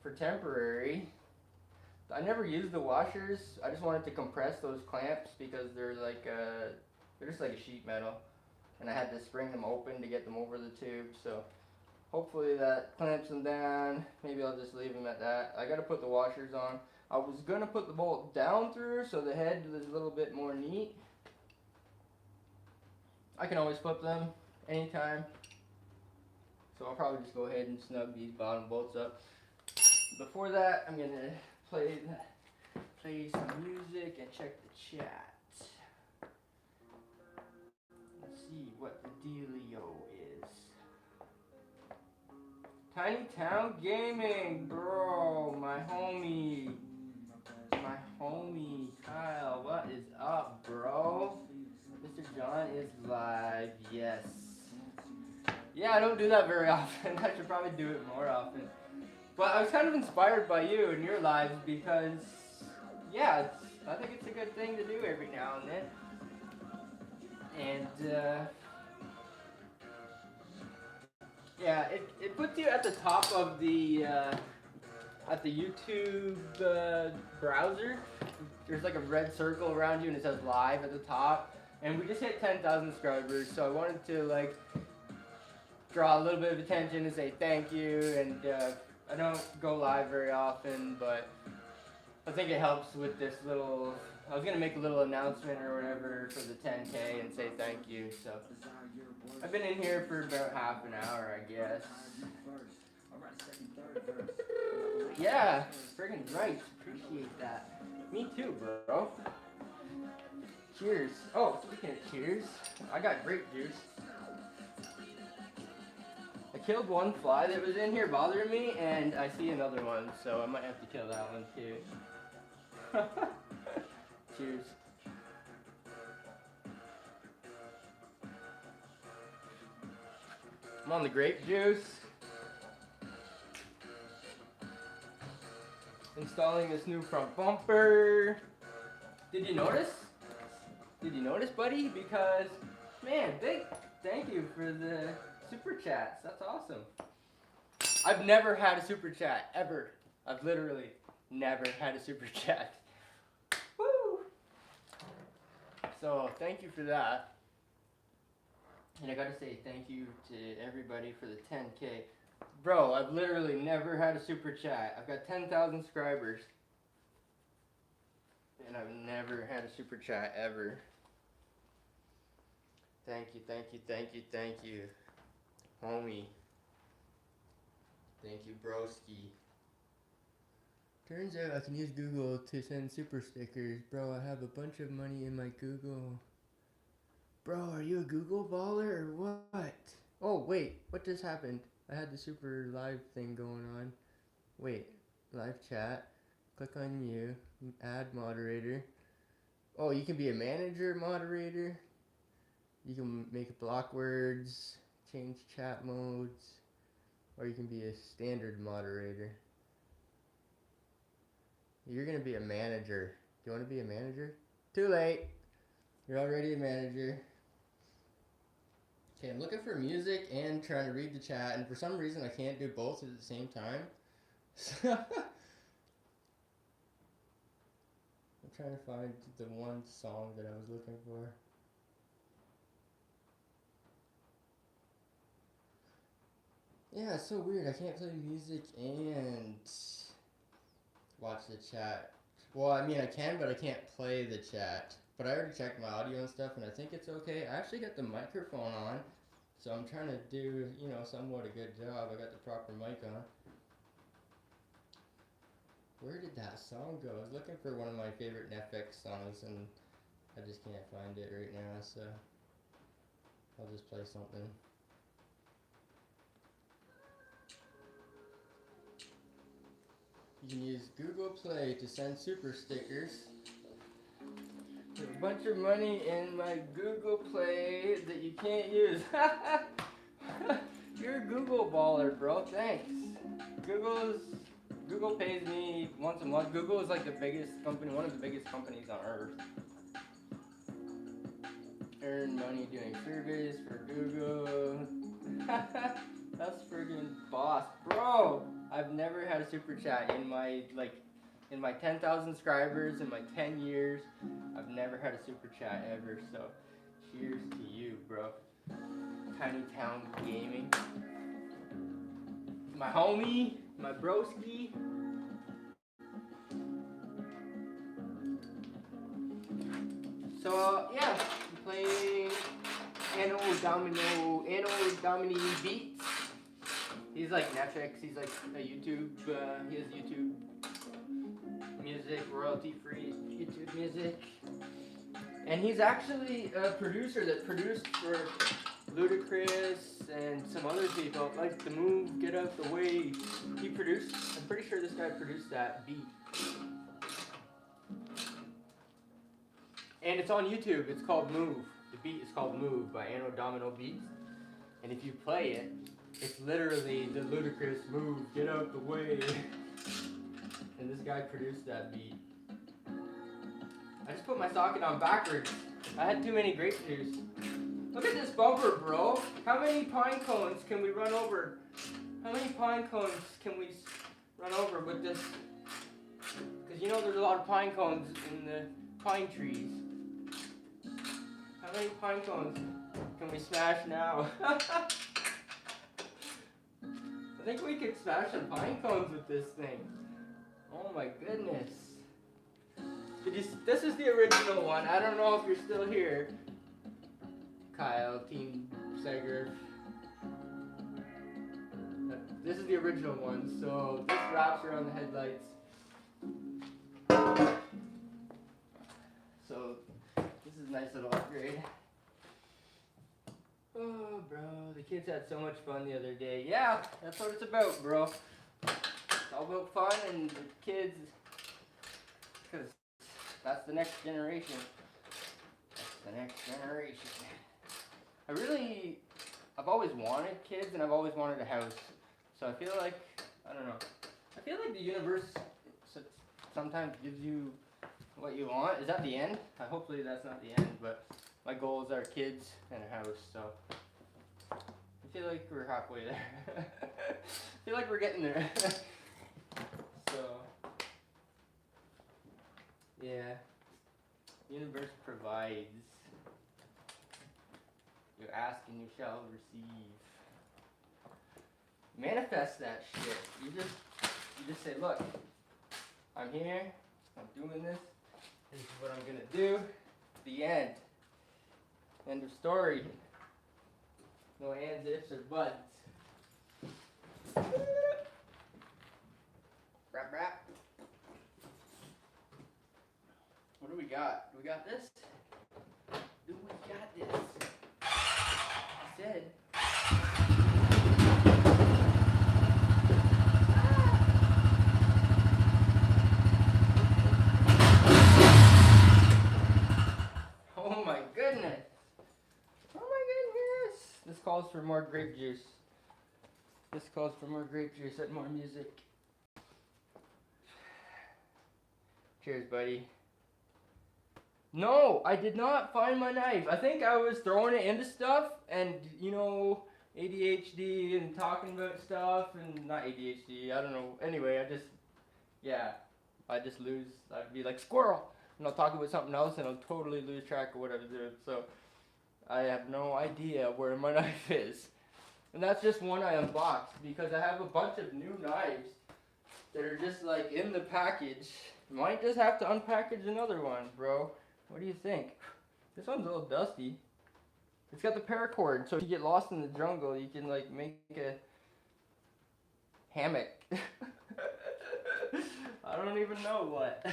for temporary. I never used the washers. I just wanted to compress those clamps because they're like they're just like a sheet metal, and I had to spring them open to get them over the tube. So hopefully that clamps them down. Maybe I'll just leave them at that. I gotta put the washers on. I was gonna put the bolt down through so the head is a little bit more neat. I can always flip them anytime. So I'll probably just go ahead and snug these bottom bolts up. Before that, I'm gonna play some music and check the chat. Let's see what the dealio is. Tiny Town Gaming, bro, my homie Kyle, what is up, bro? Mr. John is live, yes. Yeah, I don't do that very often. I should probably do it more often. But I was kind of inspired by you and your lives because, yeah, I think it's a good thing to do every now and then. And, yeah, it puts you at the top of the YouTube browser. There's like a red circle around you and it says live at the top. And we just hit 10,000 subscribers, so I wanted to like draw a little bit of attention and say thank you. And I don't go live very often, but I think it helps with this little I was gonna make a little announcement or whatever for the 10K and say thank you. So I've been in here for about half an hour, I guess. Yeah, friggin' right. Appreciate that. Me too, bro. Cheers. Oh, speaking of cheers, I got grape juice. I killed one fly that was in here bothering me, and I see another one, so I might have to kill that one too. Cheers. I'm on the grape juice. Installing this new front bumper. Did you notice? Did you notice, buddy? Because, man, big thank you for the super chats. That's awesome. I've never had a super chat, ever. I've literally never had a super chat. Woo! So, thank you for that. And I gotta say thank you to everybody for the 10K. Bro, I've literally never had a super chat. I've got 10,000 subscribers. And I've never had a super chat ever. Thank you, thank you, thank you, thank you. Homie. Thank you, broski. Turns out I can use Google to send super stickers. Bro, I have a bunch of money in my Google. Bro, are you a Google baller or what? Oh, wait, what just happened? I had the super live thing going on. Wait, live chat. Click on you. Add moderator. Oh, you can be a manager moderator. You can make block words, change chat modes, or you can be a standard moderator. You're gonna be a manager. Do you want to be a manager? Too late. You're already a manager. Okay, I'm looking for music and trying to read the chat, and for some reason I can't do both at the same time. So I'm trying to find the one song that I was looking for. Yeah, it's so weird. I can't play music and watch the chat. Well, I mean I can, but I can't play the chat. But I already checked my audio and stuff, and I think it's okay. I actually got the microphone on, so I'm trying to do, you know, somewhat a good job. I got the proper mic on. Where did that song go? I was looking for one of my favorite Netflix songs, and I just can't find it right now, so I'll just play something. You can use Google Play to send super stickers. There's a bunch of money in my Google Play that you can't use. You're a Google baller, bro. Thanks. Google pays me once a month. Google is like the biggest company, one of the biggest companies on earth. Earn money doing surveys for Google. That's friggin' boss, bro. I've never had a super chat in my 10,000 subscribers in my 10 years. I've never had a super chat ever. So, cheers to you, bro. Tiny Town Gaming. My homie, my broski. So yeah, I'm playing Anno Domini Beats. He's like Netflix. He's like a YouTube. He has YouTube music, royalty-free YouTube music. And he's actually a producer that produced for Ludacris and some other people, like The Move, Get Out the Way. He produced, I'm pretty sure this guy produced that beat. And it's on YouTube, it's called Move. The beat is called Move by Anno Domino Beats. And if you play it, it's literally the Ludacris Move, Get Out the Way. And this guy produced that beat. I just put my socket on backwards. I had too many grape juice. Look at this bumper, bro. How many pine cones can we run over? How many pine cones can we run over with this? Because you know there's a lot of pine cones in the pine trees. How many pine cones can we smash now? I think we could smash some pine cones with this thing. Oh my goodness. It's This is the original one. I don't know if you're still here. Kyle, Team Seger. This is the original one, so this wraps around the headlights. So this is a nice little upgrade. Oh, bro, the kids had so much fun the other day. Yeah, that's what it's about, bro. It's all about fun and the kids, because that's the next generation. That's the next generation. I've always wanted kids and I've always wanted a house. So I feel like, I don't know. I feel like the universe sometimes gives you what you want. Is that the end? Hopefully that's not the end, but my goals are kids and a house, so I feel like we're halfway there. I feel like we're getting there. So, yeah, universe provides. You ask and you shall receive. Manifest that shit. You just say, look, I'm here, I'm doing this is what I'm gonna do. The end. End of story. No ands, ifs, or buts. Rap, rap. What do we got? Do we got this? Do we got this? I said. Oh my goodness. Oh my goodness. This calls for more grape juice. This calls for more grape juice and more music. Cheers, buddy. No, I did not find my knife. I think I was throwing it into stuff and, you know, ADHD and talking about stuff and not ADHD, I don't know. Anyway, I just lose. I'd be like, squirrel. And I'll talk about something else and I'll totally lose track of what I was doing. So I have no idea where my knife is. And that's just one I unboxed because I have a bunch of new knives that are just like in the package. Might just have to unpackage another one, bro. What do you think? This one's a little dusty. It's got the paracord, so if you get lost in the jungle, you can like make a hammock. I don't even know what.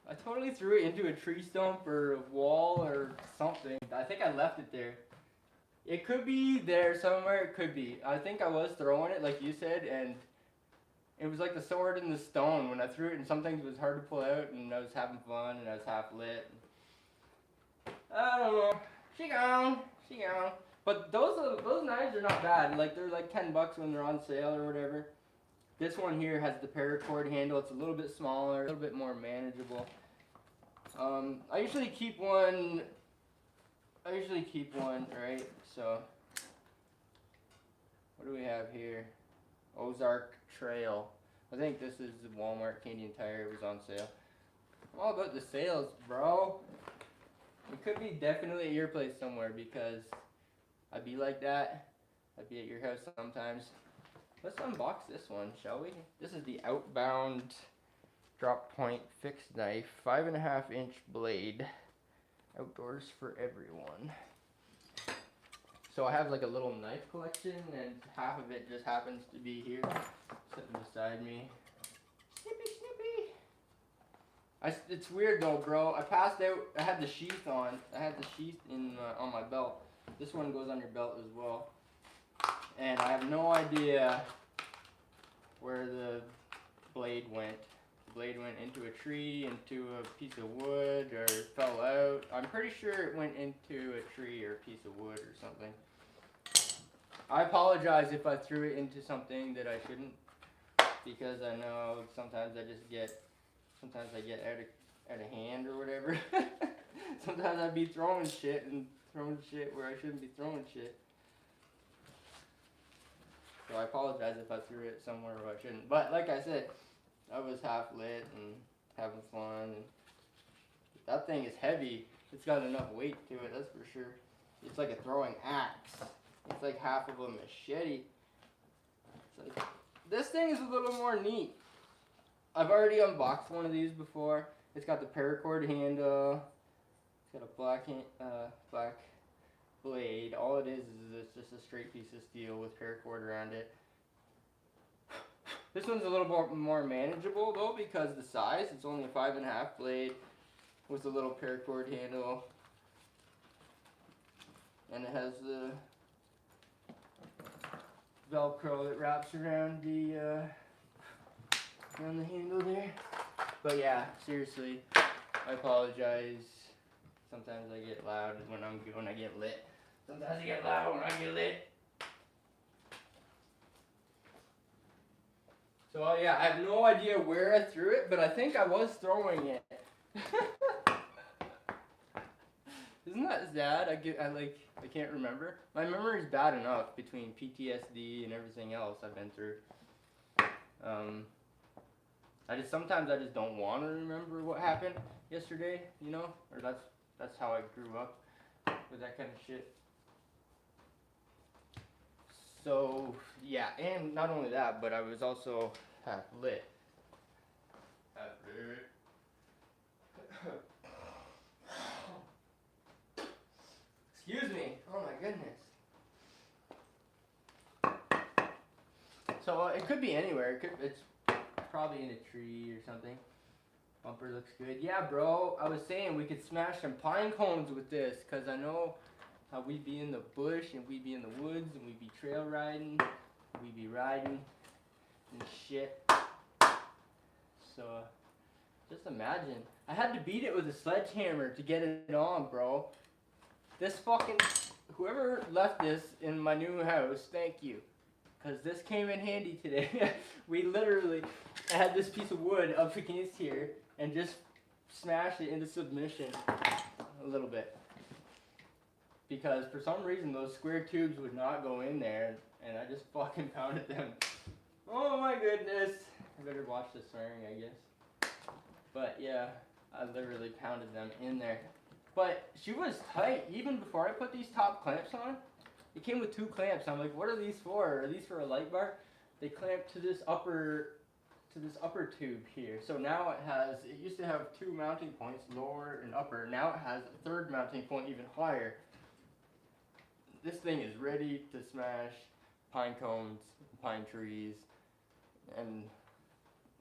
I totally threw it into a tree stump or a wall or something. I think I left it there. It could be there somewhere, it could be. I think I was throwing it like you said, and it was like the sword in the stone when I threw it, and some things was hard to pull out, and I was having fun, and I was half lit. I don't know. She gone. But those knives are not bad. Like they're like $10 when they're on sale or whatever. This one here has the paracord handle. It's a little bit smaller, a little bit more manageable. I usually keep one, right? So, what do we have here? Ozark Trail. I think this is the Walmart Canadian Tire. It was on sale. I'm all about the sales, bro. It could be definitely at your place somewhere because I'd be like that. I'd be at your house sometimes. Let's unbox this one, shall we? This is the Outbound Drop Point Fixed Knife, 5.5-inch blade. Outdoors for everyone. So I have like a little knife collection, and half of it just happens to be here, sitting beside me. Snippy, snippy. It's weird though, bro. I passed out. I had the sheath on. I had the sheath on my belt. This one goes on your belt as well. And I have no idea where the blade went. The blade went into a tree, into a piece of wood, or fell out. I'm pretty sure it went into a tree or a piece of wood or something. I apologize if I threw it into something that I shouldn't, because I know sometimes I get out of hand or whatever. Sometimes I'd be throwing shit where I shouldn't be throwing shit. So I apologize if I threw it somewhere where I shouldn't. But like I said, I was half lit and having fun. And that thing is heavy. It's got enough weight to it, that's for sure. It's like a throwing axe. It's like half of a machete. It's like, this thing is a little more neat. I've already unboxed one of these before. It's got the paracord handle. It's got a black blade. All it is it's just a straight piece of steel with paracord around it. This one's a little more manageable though because the size. It's only a 5.5 blade with a little paracord handle, and it has the Velcro that wraps around the handle there. But yeah, seriously, I apologize. Sometimes I get loud when I get lit. Sometimes I get loud when I get lit. So yeah, I have no idea where I threw it, but I think I was throwing it. Isn't that sad? I can't remember. My memory's bad enough between PTSD and everything else I've been through. Sometimes I just don't want to remember what happened yesterday, you know? Or that's how I grew up with that kind of shit. So yeah, and not only that, but I was also half lit. Excuse me. Oh my goodness. So it could be anywhere. It's probably in a tree or something. Bumper looks good. Yeah, bro. I was saying we could smash some pine cones with this, cause I know how we be in the bush and we be in the woods and we be trail riding, we be riding and shit. So just imagine. I had to beat it with a sledgehammer to get it on, bro. This fucking whoever left this in my new house, thank you. Cause this came in handy today. We literally had this piece of wood up against here and just smashed it into submission a little bit. Because for some reason those square tubes would not go in there, and I just fucking pounded them. Oh my goodness. I better watch the swearing, I guess. But yeah, I literally pounded them in there. But she was tight even before I put these top clamps on. It came with 2 clamps. I'm like, what are these for? Are these for a light bar? They clamp to this upper tube here. So now it used to have 2 mounting points, lower and upper. Now it has a 3rd mounting point even higher. This thing is ready to smash pine cones, pine trees, and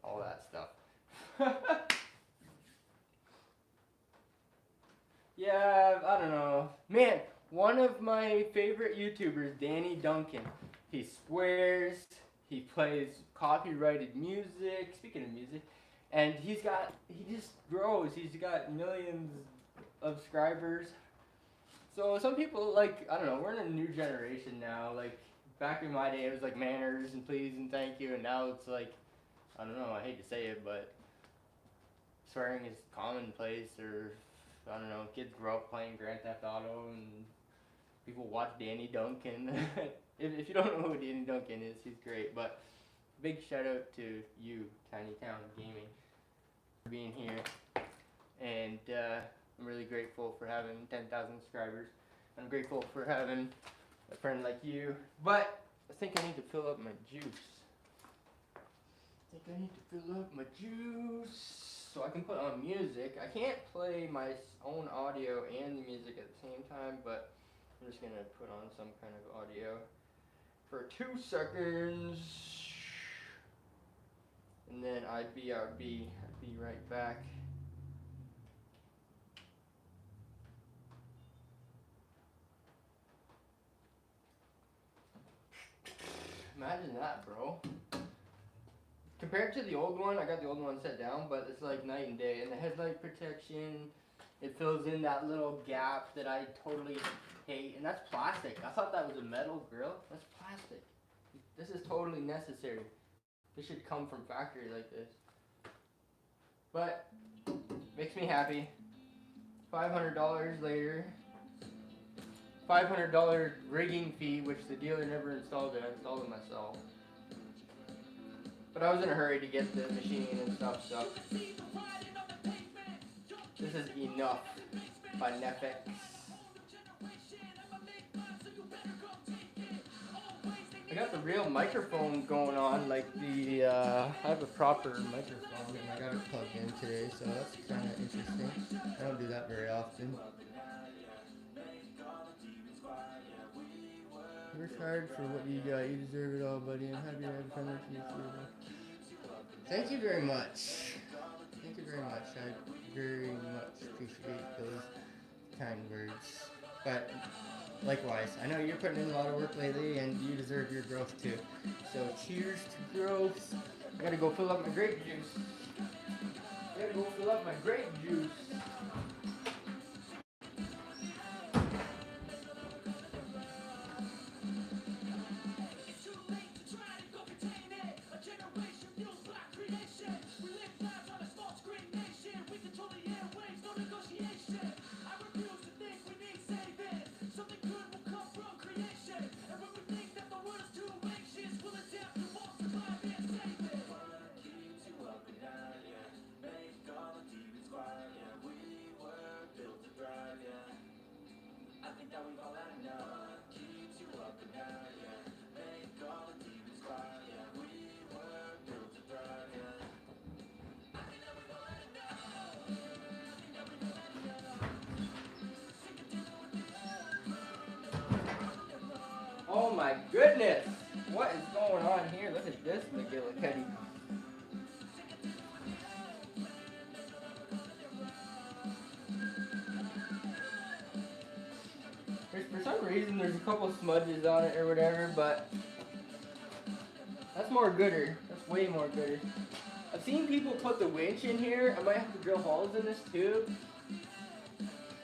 all that stuff. Yeah, I don't know. Man, one of my favorite YouTubers, Danny Duncan, he swears, he plays copyrighted music, speaking of music, and he just grows. He's got millions of subscribers. So some people, like, I don't know, we're in a new generation now. Like, back in my day, it was like manners and please and thank you, and now it's like, I don't know, I hate to say it, but swearing is commonplace, or, I don't know, kids grow up playing Grand Theft Auto, and people watch Danny Duncan. if you don't know who Danny Duncan is, he's great, but big shout out to you, Tiny Town Gaming, for being here, and, I'm really grateful for having 10,000 subscribers. I'm grateful for having a friend like you. But I think I need to fill up my juice. So I can put on music. I can't play my own audio and the music at the same time, but I'm just going to put on some kind of audio for 2 seconds. And then I'd be right back. Imagine that, bro. Compared to the old one, I got the old one set down, but it's like night and day. And the headlight protection, it fills in that little gap that I totally hate. And that's plastic. I thought that was a metal grill. That's plastic. This is totally necessary. This should come from factory like this. But, makes me happy. $500 later. $500 rigging fee, which the dealer never installed it. I installed it myself. But I was in a hurry to get the machine and stuff, so. This is Enough by Nefex. I got the real microphone going on, like the, I have a proper microphone and I got it plugged in today, so that's kind of interesting. I don't do that very often. Work hard for what you got, you deserve it all, buddy. I'm happy to have fun with you too. Thank you very much. Thank you very much. I very much appreciate those kind words. But likewise, I know you're putting in a lot of work lately and you deserve your growth too. So cheers to growth. I gotta go fill up my grape juice. Oh my goodness! What is going on here? Look at this McGillicuddy. For some reason there's a couple smudges on it or whatever, but that's more gooder. That's way more gooder. I've seen people put the winch in here. I might have to drill holes in this tube.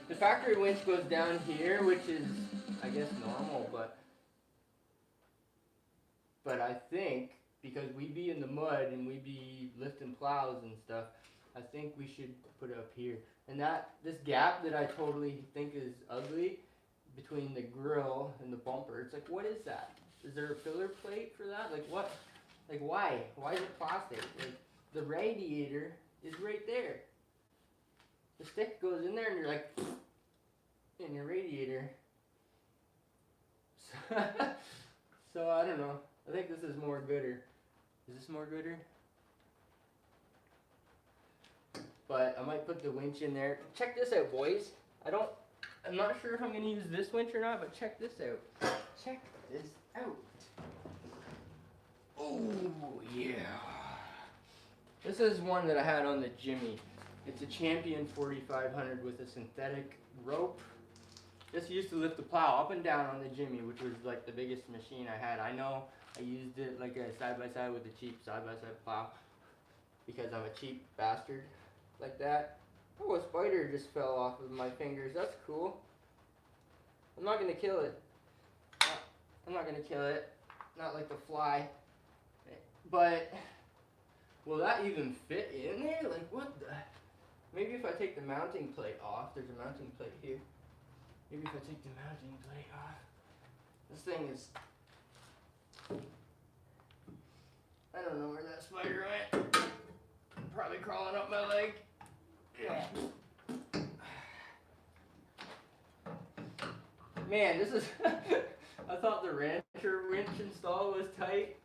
The factory winch goes down here, which is, I guess, normal, but I think because we be in the mud and we be lifting plows and stuff, I think we should put it up here. And this gap that I totally think is ugly between the grill and the bumper, it's like, what is that? Is there a filler plate for that? Like what? Like why? Why is it plastic? Like the radiator is right there. The stick goes in there and you're like, in your radiator. So I don't know. I think this is more gooder. Is this more gooder? But I might put the winch in there. Check this out, boys. I'm not sure if I'm gonna use this winch or not, but check this out. Check this out. Oh yeah. This is one that I had on the Jimmy. It's a Champion 4500 with a synthetic rope. This used to lift the plow up and down on the Jimmy, which was like the biggest machine I had. I know I used it like a side-by-side with a cheap side-by-side plow because I'm a cheap bastard like that. Oh, a spider just fell off of my fingers. That's cool. I'm not going to kill it. I'm not going to kill it. Not like the fly. But will that even fit in there? Like what the? Maybe if I take the mounting plate off. There's a mounting plate here. Maybe if I take the mounting plate off. This thing is... I don't know where that spider went. Probably crawling up my leg. Yeah. Man, this is... I thought the rancher winch install was tight.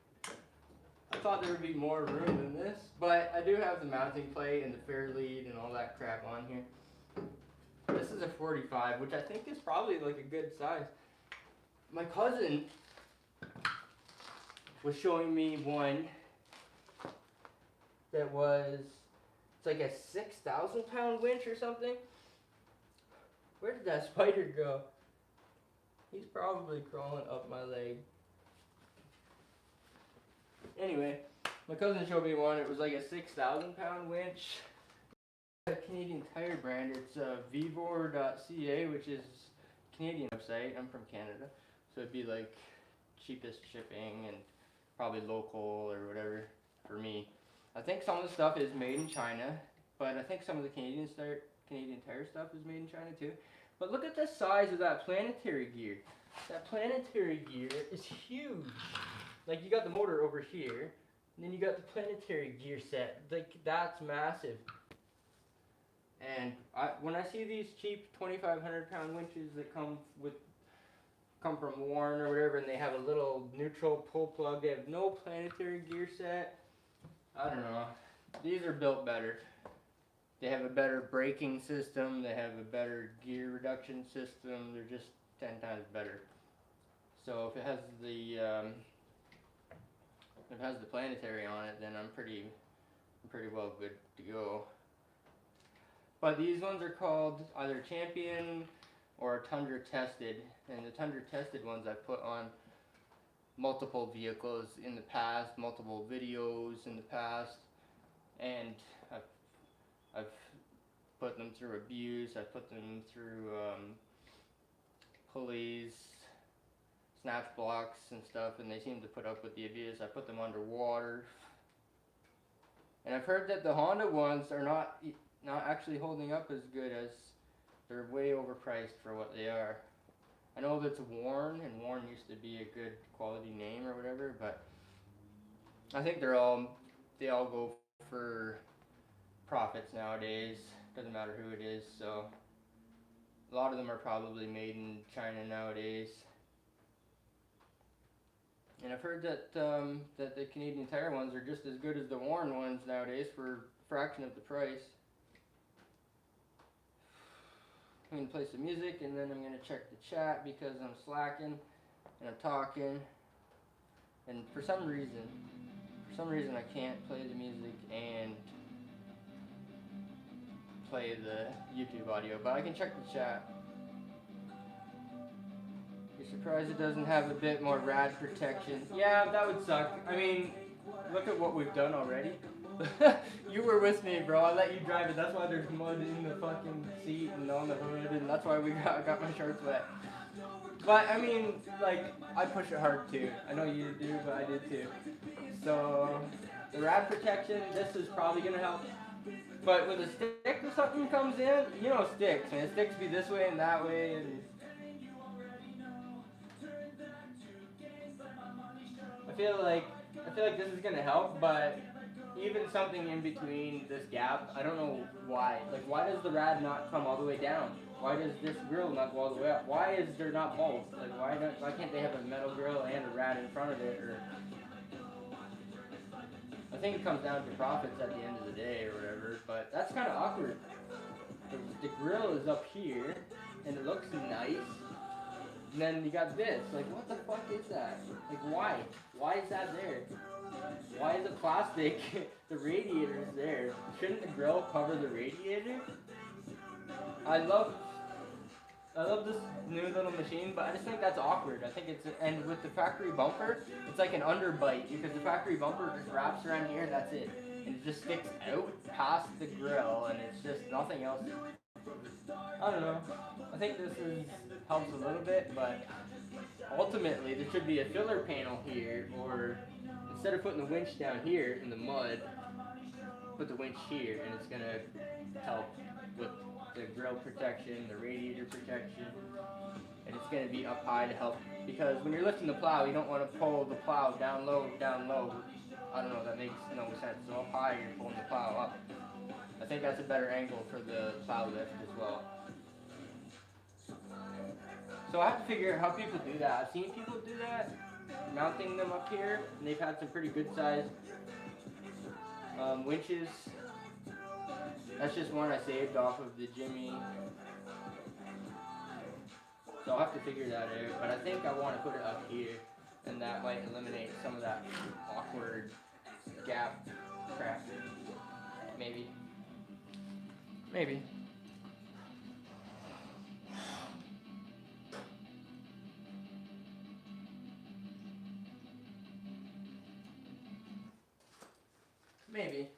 I thought there would be more room than this. But I do have the mounting plate and the fair lead and all that crap on here. This is a 45, which I think is probably like a good size. My cousin was showing me one that was, it's like a 6,000 pound winch or something. Where did that spider go? He's probably crawling up my leg. Anyway, my cousin showed me one. It was like a 6,000 pound winch. A Canadian Tire brand. It's vivor.ca, which is a Canadian website. I'm from Canada, so it'd be like cheapest shipping and probably local or whatever for me. I think some of the stuff is made in China, but I think some of the Canadian Tire stuff is made in China too. But look at the size of that planetary gear. That planetary gear is huge. Like you got the motor over here, and then you got the planetary gear set. Like that's massive. And when I see these cheap 2,500 pound winches that come with come from Warren or whatever, and they have a little neutral pull plug. They have no planetary gear set. I don't know. These are built better. They have a better braking system. They have a better gear reduction system. They're just 10 times better. So if it has the planetary on it, then I'm pretty well good to go. But these ones are called either Champion or Tundra Tested, and the Tundra Tested ones I put on multiple vehicles in the past, multiple videos in the past, and I've put them through abuse. I put them through pulleys, snatch blocks and stuff, and they seem to put up with the abuse. I put them underwater, and I've heard that the Honda ones are not actually holding up as good, as they're way overpriced for what they are. I know that's Warren, and Warren used to be a good quality name or whatever, but I think they all go for profits nowadays. Doesn't matter who it is, so a lot of them are probably made in China nowadays. And I've heard that that the Canadian Tire ones are just as good as the Warren ones nowadays for a fraction of the price. I'm going to play some music, and then I'm going to check the chat because I'm slacking and I'm talking, and for some reason I can't play the music and play the YouTube audio, but I can check the chat. You're surprised it doesn't have a bit more rad protection? Yeah, that would suck. I mean, look at what we've done already. You were with me, bro. I let you drive it. That's why there's mud in the fucking seat and on the hood, and that's why I got my shorts wet. But I mean, like, I push it hard too. I know you do, but I did too. So the rad protection, this is probably gonna help. But with a stick or something comes in, you know sticks, man. Sticks be this way and that way, and I feel like this is gonna help, but even something in between this gap, I don't know why. Like, why does the rad not come all the way down? Why does this grill not go all the way up? Why is there not both? Like, why can't they have a metal grill and a rad in front of it? Or I think it comes down to profits at the end of the day or whatever. But that's kind of awkward. The grill is up here, and it looks nice. And then you got this. Like, what the fuck is that? Like, why? Why is that there? Why is it plastic? The radiator is there. Shouldn't the grill cover the radiator? I love this new little machine, but I just think that's awkward. I think and with the factory bumper, it's like an underbite, because the factory bumper just wraps around here and that's it. And it just sticks out past the grill, and it's just nothing else. I don't know. I think this helps a little bit, but ultimately there should be a filler panel here, or instead of putting the winch down here in the mud, put the winch here, and it's gonna help with the grill protection, the radiator protection, and it's gonna be up high to help, because when you're lifting the plow, you don't want to pull the plow down low. I don't know, that makes no sense. So up high, you're pulling the plow up. I think that's a better angle for the plow lift as well. So I have to figure out how people do that. I've seen people do that, mounting them up here, and they've had some pretty good sized winches. That's just one I saved off of the Jimmy. So I'll have to figure that out, but I think I want to put it up here, and that might eliminate some of that awkward gap crap. Maybe. Maybe. Maybe.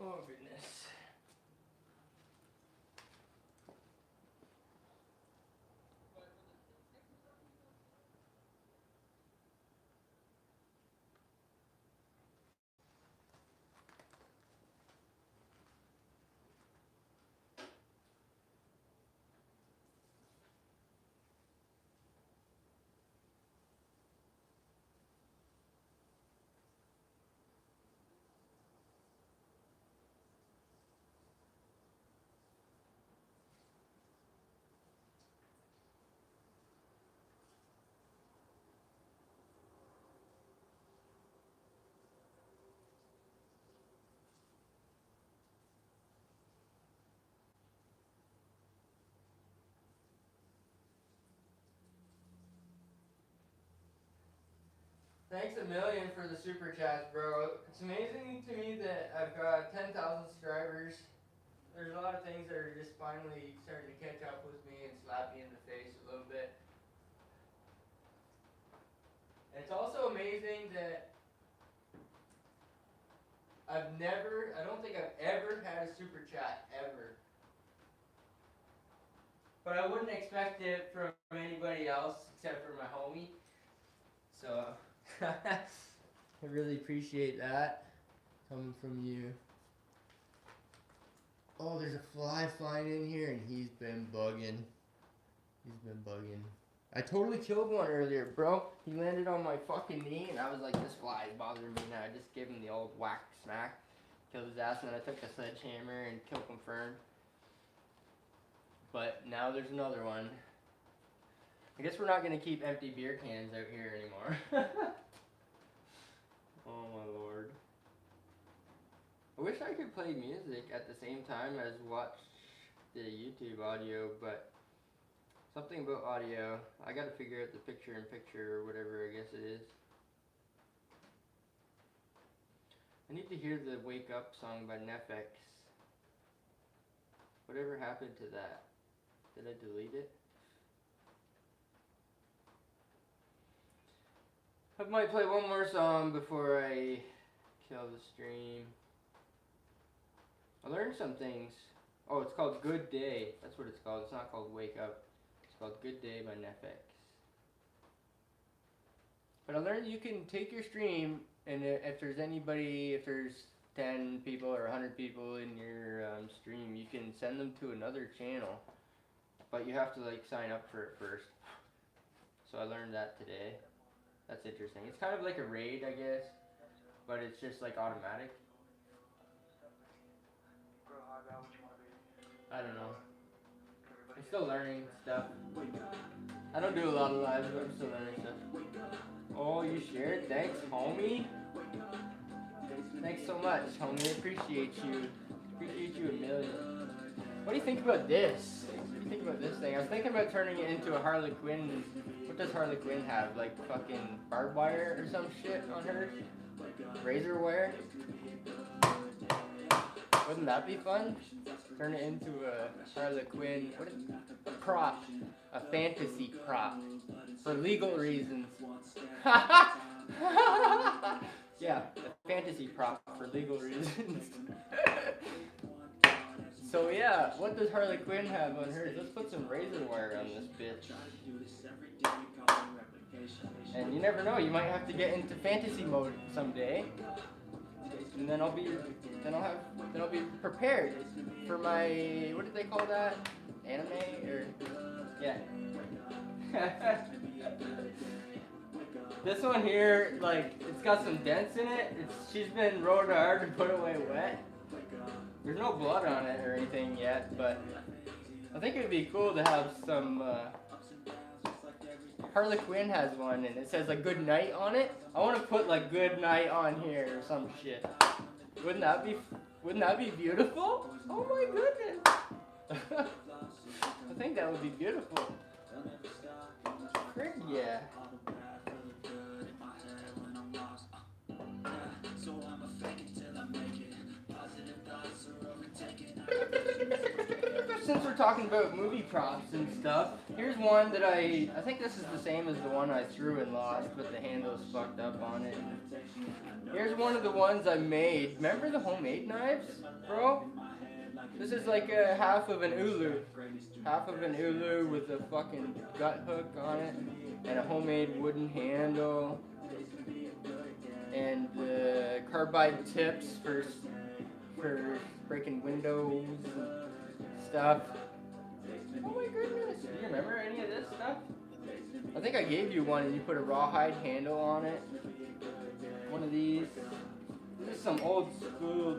Oh goodness. Thanks a million for the super chats, bro. It's amazing to me that I've got 10,000 subscribers. There's a lot of things that are just finally starting to catch up with me and slap me in the face a little bit. And it's also amazing that I don't think I've ever had a super chat, ever. But I wouldn't expect it from anybody else except for my homie. So, I really appreciate that coming from you. Oh, there's a fly flying in here and he's been bugging. I totally killed one earlier, bro. He landed on my fucking knee and I was like, this fly is bothering me now. I just gave him the old whack smack. Killed his ass and then I took a sledgehammer and kill confirmed. But now there's another one. I guess we're not going to keep empty beer cans out here anymore. Oh my lord. I wish I could play music at the same time as watch the YouTube audio, but something about audio, I gotta figure out the picture-in-picture or whatever I guess it is. I need to hear the Wake Up song by Nefex. Whatever happened to that? Did I delete it? I might play one more song before I kill the stream. I learned some things. Oh, it's called Good Day. That's what it's called. It's not called Wake Up. It's called Good Day by Nefex. But I learned you can take your stream, and if there's 10 people or 100 people in your stream, you can send them to another channel. But you have to like sign up for it first. So I learned that today. That's interesting. It's kind of like a raid, I guess, but it's just like automatic. I don't know. I'm still learning stuff. I don't do a lot of lives, but I'm still learning stuff. Oh, you shared? Thanks, homie. Thanks so much, homie. I appreciate you. Appreciate you a million. What do you think about this? What do you think about this thing? I was thinking about turning it into a Harley Quinn. What does Harley Quinn have? Like fucking barbed wire or some shit on her? Razor wire? Wouldn't that be fun? Turn it into a Harley Quinn, a prop, a fantasy prop, for legal reasons. Yeah, a fantasy prop for legal reasons. So yeah, what does Harley Quinn have on hers? Let's put some razor wire on this bitch. And you never know, you might have to get into fantasy mode someday. And then I'll be prepared for my, what did they call that? Anime or yeah. This one here, like, it's got some dents in it. She's been rode hard and put away wet. There's no blood on it or anything yet, but I think it'd be cool to have some. Harley Quinn has one and it says like good night on it. I want to put like good night on here or some shit. Wouldn't that be beautiful? Oh my goodness. I think that would be beautiful. Frig yeah. Since we're talking about movie props and stuff, here's one that I think this is the same as the one I threw and lost, but the handle's fucked up on it. Here's one of the ones I made. Remember the homemade knives, bro? This is like a half of an ulu. Half of an ulu with a fucking gut hook on it, and a homemade wooden handle, and carbide tips for breaking windows and stuff. Oh my goodness! Do you remember any of this stuff? I think I gave you one and you put a rawhide handle on it. One of these. This is some old school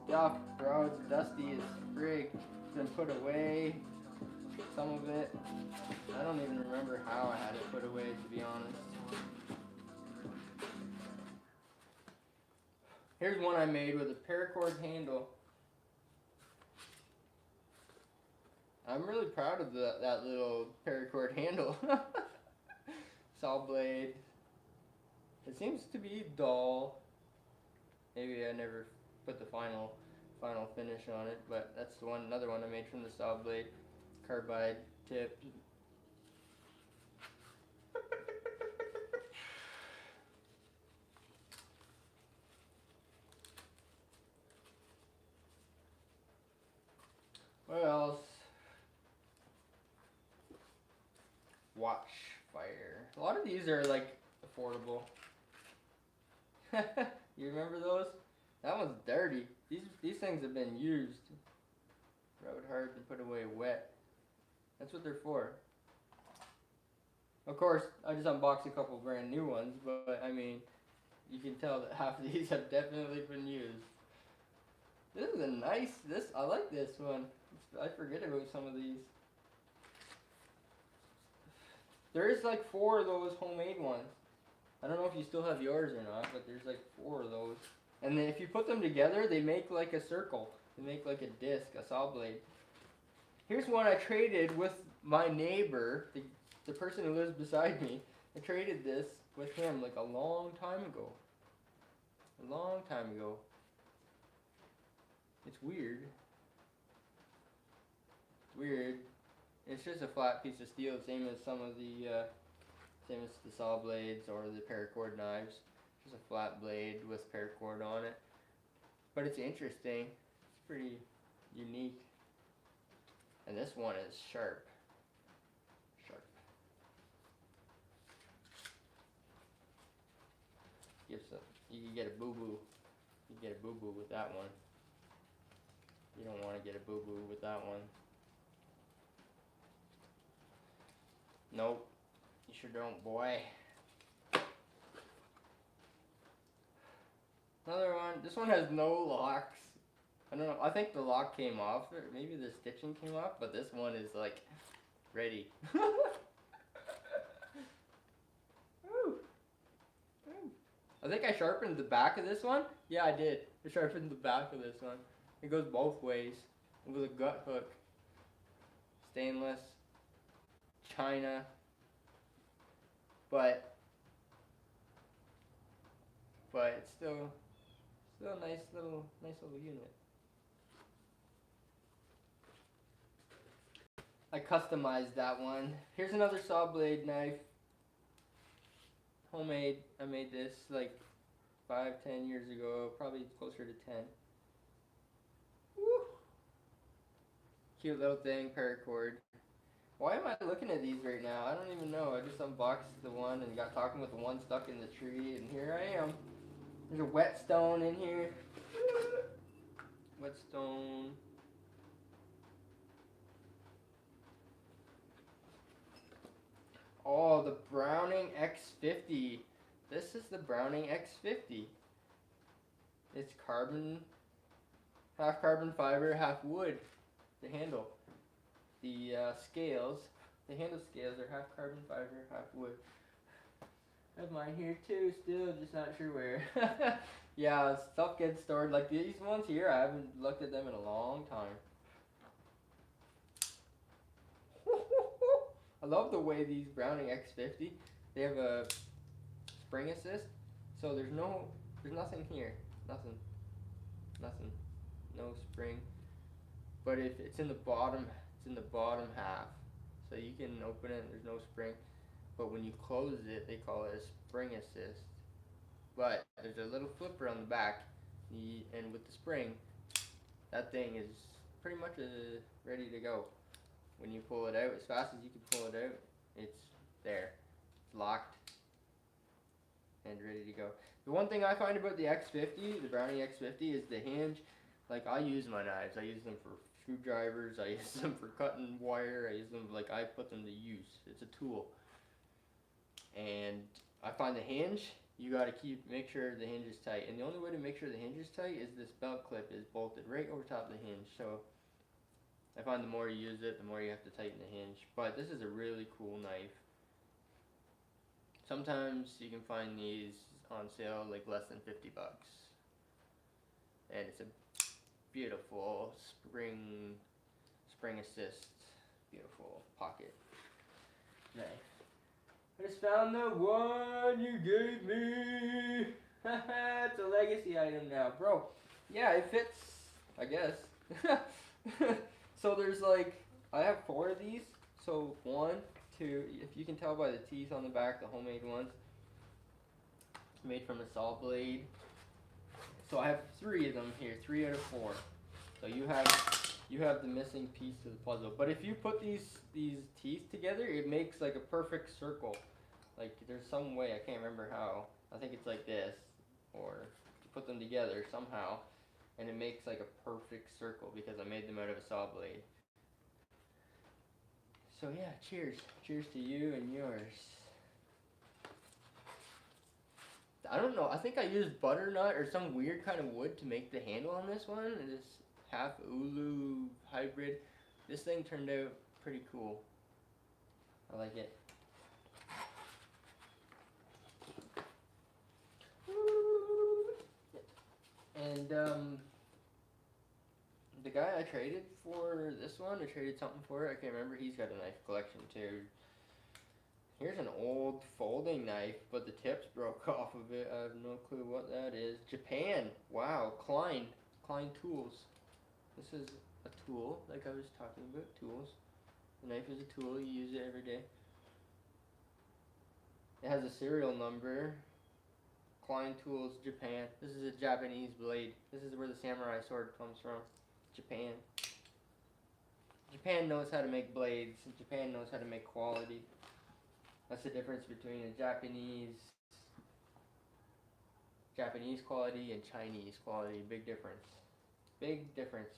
stuff, bro. It's dusty as frig. It's been put away. Some of it. I don't even remember how I had it put away, to be honest. Here's one I made with a paracord handle. I'm really proud of that little paracord handle. Saw blade. It seems to be dull. Maybe I never put the final finish on it, but that's the one, another one I made from the saw blade, carbide tip. What else? Watch fire. A lot of these are like affordable. You remember those? That one's dirty. These things have been used. Rubbed hard and put away wet. That's what they're for. Of course, I just unboxed a couple brand new ones, but I mean, you can tell that half of these have definitely been used. This is a nice, I like this one. I forget about some of these. There is like 4 of those homemade ones. I don't know if you still have yours or not, but there's like 4 of those. And then if you put them together, they make like a circle. They make like a disc, a saw blade. Here's one I traded with my neighbor, the person who lives beside me. I traded this with him like a long time ago. A long time ago. It's weird. It's weird. It's just a flat piece of steel, same as some of the saw blades or the paracord knives. Just a flat blade with paracord on it. But it's interesting. It's pretty unique. And this one is sharp. Sharp. You can get a boo-boo. You can get a boo-boo with that one. You don't want to get a boo-boo with that one. Nope. You sure don't, boy. Another one. This one has no locks. I don't know. I think the lock came off. Or maybe the stitching came off. But this one is like ready. I think I sharpened the back of this one. Yeah, I did. I sharpened the back of this one. It goes both ways. With a gut hook. Stainless. China. But it's still a nice little unit. I customized that one. Here's another saw blade knife. Homemade. I made this like 5-10 years ago, probably closer to 10. Woo! Cute little thing, paracord. Why am I looking at these right now? I don't even know. I just unboxed the one and got talking with the one stuck in the tree, and here I am. There's a whetstone in here. Whetstone. Oh, the Browning X50. This is the Browning X50. It's carbon, half carbon fiber, half wood. The handle. The scales, the handle scales are half carbon fiber, half wood. I have mine here too, still just not sure where. Yeah, stuff gets stored. Like these ones here, I haven't looked at them in a long time. I love the way these Browning X50, they have a spring assist, so there's nothing here, nothing, no spring. But if it's in the bottom half, so you can open it and there's no spring. But when you close it, they call it a spring assist. But there's a little flipper on the back, and with the spring, that thing is pretty much ready to go. When you pull it out, as fast as you can pull it out, it's there. It's locked and ready to go. The one thing I find about the X50, the Browning X50, is the hinge. Like, I use my knives. I use them for screwdrivers. I use them for cutting wire. I use them, like, I put them to use. It's a tool. And I find the hinge, you gotta make sure the hinge is tight. And the only way to make sure the hinge is tight is this belt clip is bolted right over top of the hinge. So I find the more you use it, the more you have to tighten the hinge. But this is a really cool knife. Sometimes you can find these on sale like less than 50 bucks. And it's a beautiful spring assist, beautiful pocket knife. I just found the one you gave me. It's a legacy item now, bro. Yeah, it fits, I guess. So there's like, I have 4 of these. So 1, 2, if you can tell by the teeth on the back, the homemade ones, made from a saw blade. So I have 3 of them here, 3 out of 4. So you have the missing piece of the puzzle. But if you put these teeth together, it makes like a perfect circle. Like there's some way, I can't remember how. I think it's like this, or you put them together somehow, and it makes like a perfect circle because I made them out of a saw blade. So yeah, cheers. Cheers to you and yours. I don't know, I think I used butternut or some weird kind of wood to make the handle on this one. This half ulu hybrid. This thing turned out pretty cool. I like it. And the guy I traded for this one, I traded something for it, I can't remember, he's got a knife collection too. Here's an old folding knife, but the tips broke off of it. I have no clue what that is. Japan. Wow. Klein tools. This is a tool, like I was talking about, tools. The knife is a tool, you use it every day. It has a serial number. Klein Tools, Japan. This is a Japanese blade. This is where the samurai sword comes from. Japan. Japan knows how to make blades. Japan knows how to make quality. That's the difference between a Japanese quality and Chinese quality. Big difference. Big difference.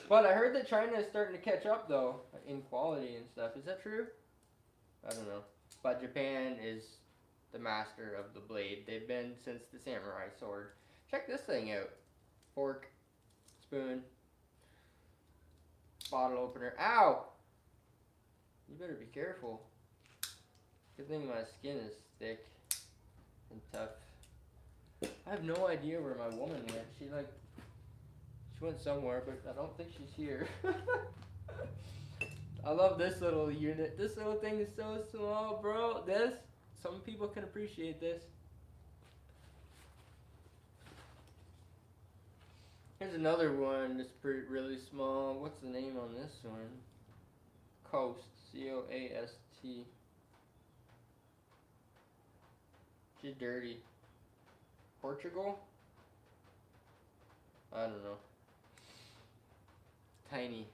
But I heard that China is starting to catch up though in quality and stuff. Is that true? I don't know. But Japan is the master of the blade. They've been since the samurai sword. Check this thing out. Fork, spoon, bottle opener. Ow! You better be careful. Good thing my skin is thick and tough. I have no idea where my woman went. She went somewhere, but I don't think she's here. I love this little unit. This little thing is so small, bro. Some people can appreciate this. Here's another one that's really small. What's the name on this one? Coast. C-O-A-S-T. She's dirty. Portugal? I don't know. Tiny.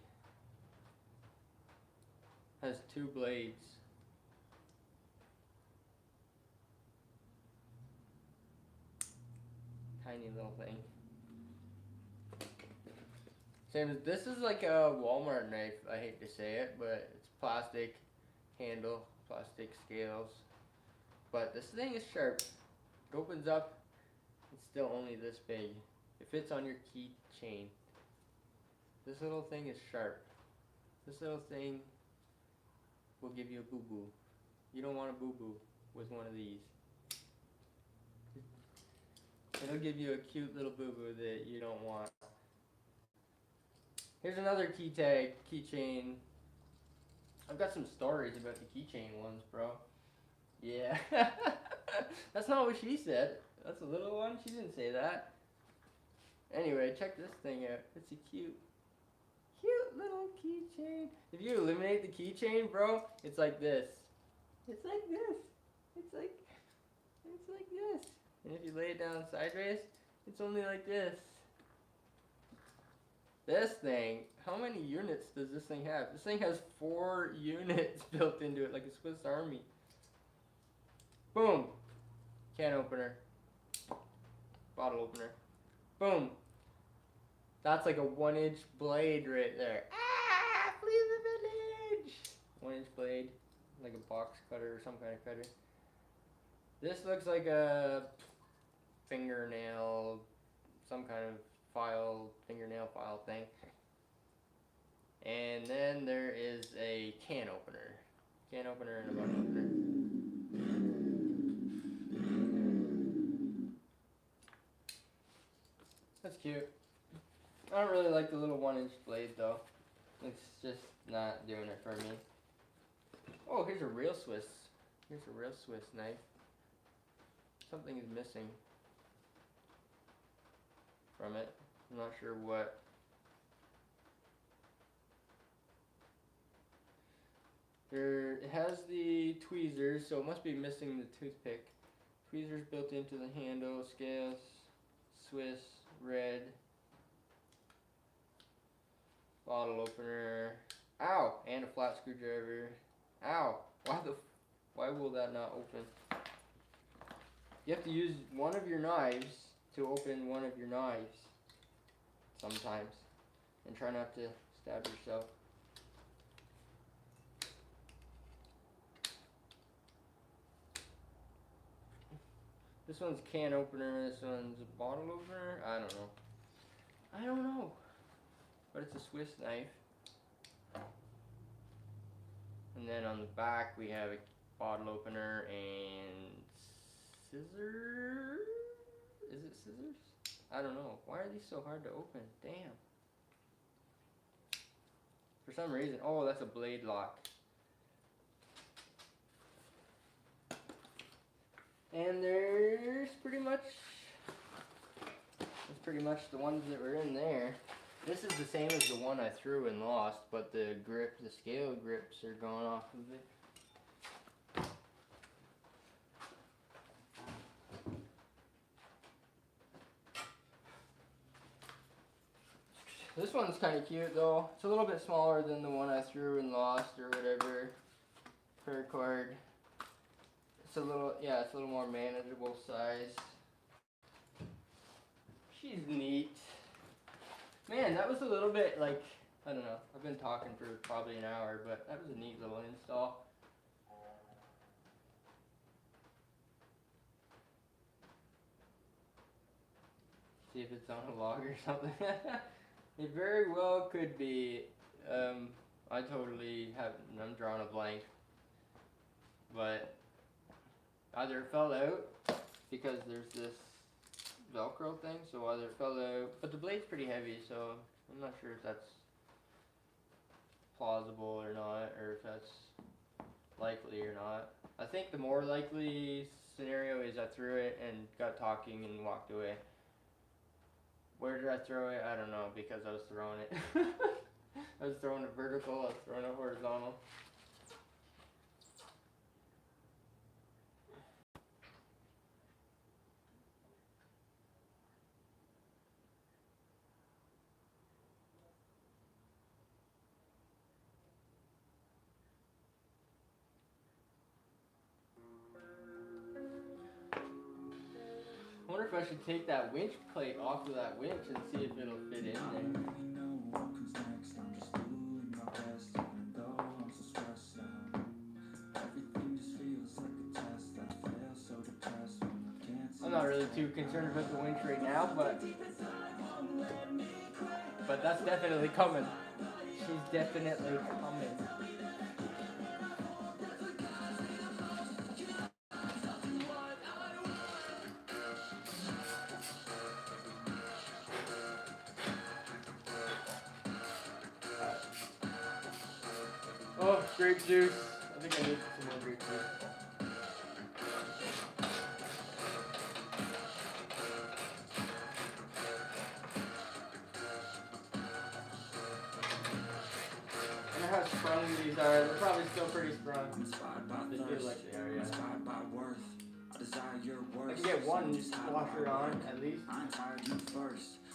Has 2 blades. Tiny little thing. Same as this is like a Walmart knife. I hate to say it, but it's plastic handle, plastic scales. But this thing is sharp. It opens up. It's still only this big. It fits on your keychain. This little thing is sharp. This little thing will give you a boo-boo. You don't want a boo-boo with one of these. It'll give you a cute little boo-boo that you don't want. Here's another keychain. I've got some stories about the keychain ones, bro. Yeah. That's not what she said. That's a little one. She didn't say that. Anyway, check this thing out. It's a cute little keychain. If you eliminate the keychain, bro, it's like this. It's like this. It's like this. And if you lay it down sideways, it's only like this. This thing, how many units does this thing have? This thing has 4 units built into it, like a Swiss Army. Boom. Can opener. Bottle opener. Boom. That's like a 1-inch blade right there. Ah! Flee the village! 1-inch blade. Like a box cutter or some kind of cutter. This looks like a fingernail, some kind of fingernail file thing. And then there is a can opener. Can opener and a bottle opener. That's cute. I don't really like the little 1-inch blade though. It's just not doing it for me. Oh, here's a real Swiss Here's a real Swiss knife. Something is missing from it. I'm not sure what. It has the tweezers, so it must be missing the toothpick. Tweezers built into the handle, scales, Swiss, red, bottle opener. Ow! And a flat screwdriver. Ow! Why will that not open? You have to use one of your knives to open one of your knives sometimes. And try not to stab yourself. This one's a can opener, this one's a bottle opener. I don't know. But it's a Swiss knife. And then on the back we have a bottle opener and scissors. Is it scissors? I don't know. Why are these so hard to open? Damn. For some reason. Oh, that's a blade lock. And there's pretty much the ones that were in there. This is the same as the one I threw and lost, but the scale grips are gone off of it. This one's kind of cute though. It's a little bit smaller than the one I threw and lost or whatever. Paracord. It's a little more manageable size. She's neat. Man, that was a little bit like, I don't know. I've been talking for probably an hour, but that was a neat little install. See if it's on a log or something. It very well could be. I totally haven't. I'm drawing a blank. But either it fell out because there's this Velcro thing, so either it fell out. But the blade's pretty heavy, so I'm not sure if that's plausible or not, or if that's likely or not. I think the more likely scenario is I threw it and got talking and walked away. Where did I throw it? I don't know, because I was throwing it. I was throwing it vertical, I was throwing it horizontal. I wonder if I should take that winch plate off of that winch and see if it'll fit in there. I'm not really too concerned about the winch right now, but that's definitely coming. She's definitely coming. Oh, grape juice. I think I need some more grape juice. I know how sprung these are. They're probably still pretty sprung. They feel like they are, yeah. I can get one washer on at least.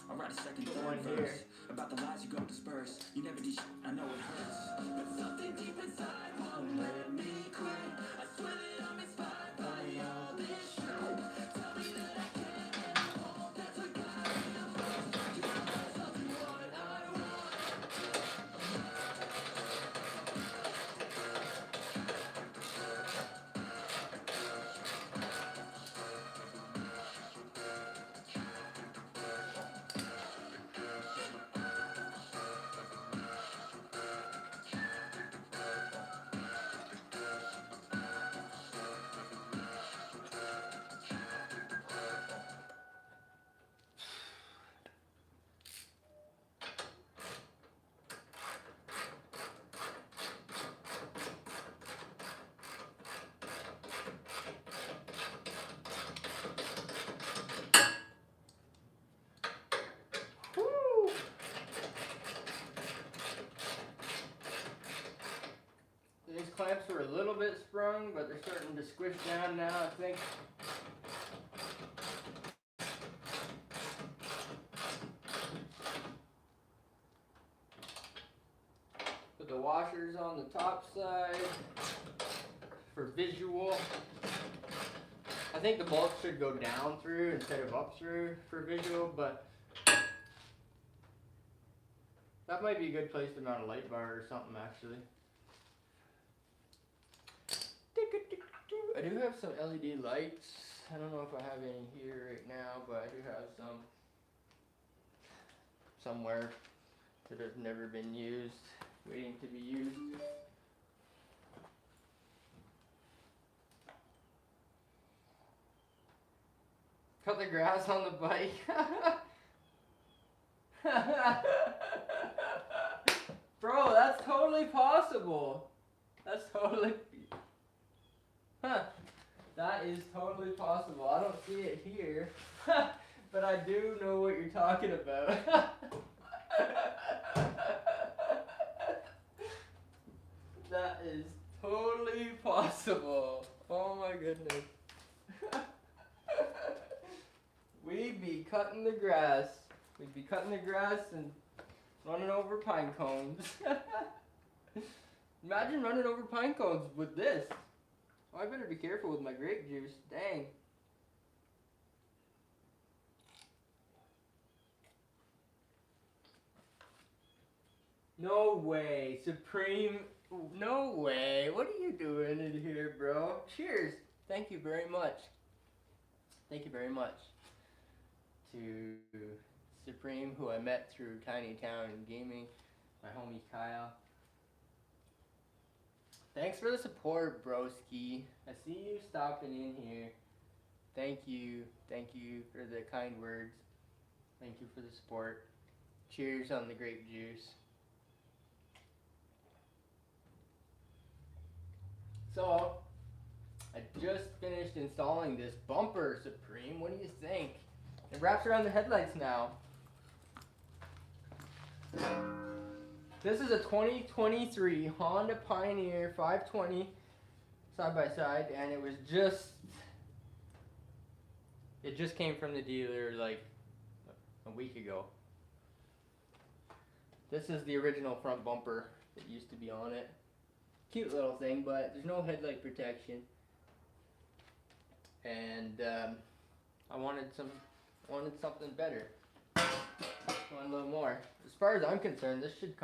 I'll write a second, third verse about the lies you go disperse. You never did shit, I know it hurts. But something deep inside won't let me quit. I swear that I'm inspired by all this shit. Tell me that I can't handle. That's a goddamn lie. You know something what I want. clamps were a little bit sprung, but they're starting to squish down now, I think. Put the washers on the top side for visual. I think the bolt should go down through instead of up through for visual, but that might be a good place to mount a light bar or something, actually. I do have some LED lights. I don't know if I have any here right now, but I do have some somewhere that have never been used, waiting to be used. Cut the grass on the bike. Bro, that's totally possible. That's totally... Huh. That is totally possible. I don't see it here. But I do know what you're talking about. That is totally possible. Oh my goodness. We'd be cutting the grass. We'd be cutting the grass and running over pine cones. Imagine running over pine cones with this. Oh, I better be careful with my grape juice. Dang. No way. Supreme. No way. What are you doing in here, bro? Cheers. Thank you very much. Thank you very much to Supreme, who I met through Tiny Town Gaming, my homie Kyle. Thanks for the support, broski. I see you stopping in here. Thank you for the kind words. Thank you for the support. Cheers on the grape juice. So, I just finished installing this bumper, Supreme. What do you think? It wraps around the headlights now. This is a 2023 Honda Pioneer 520 side by side, and it just came from the dealer like a week ago. This is the original front bumper that used to be on it. Cute little thing, but there's no headlight protection, and I wanted something better. Want a little more. As far as I'm concerned, this should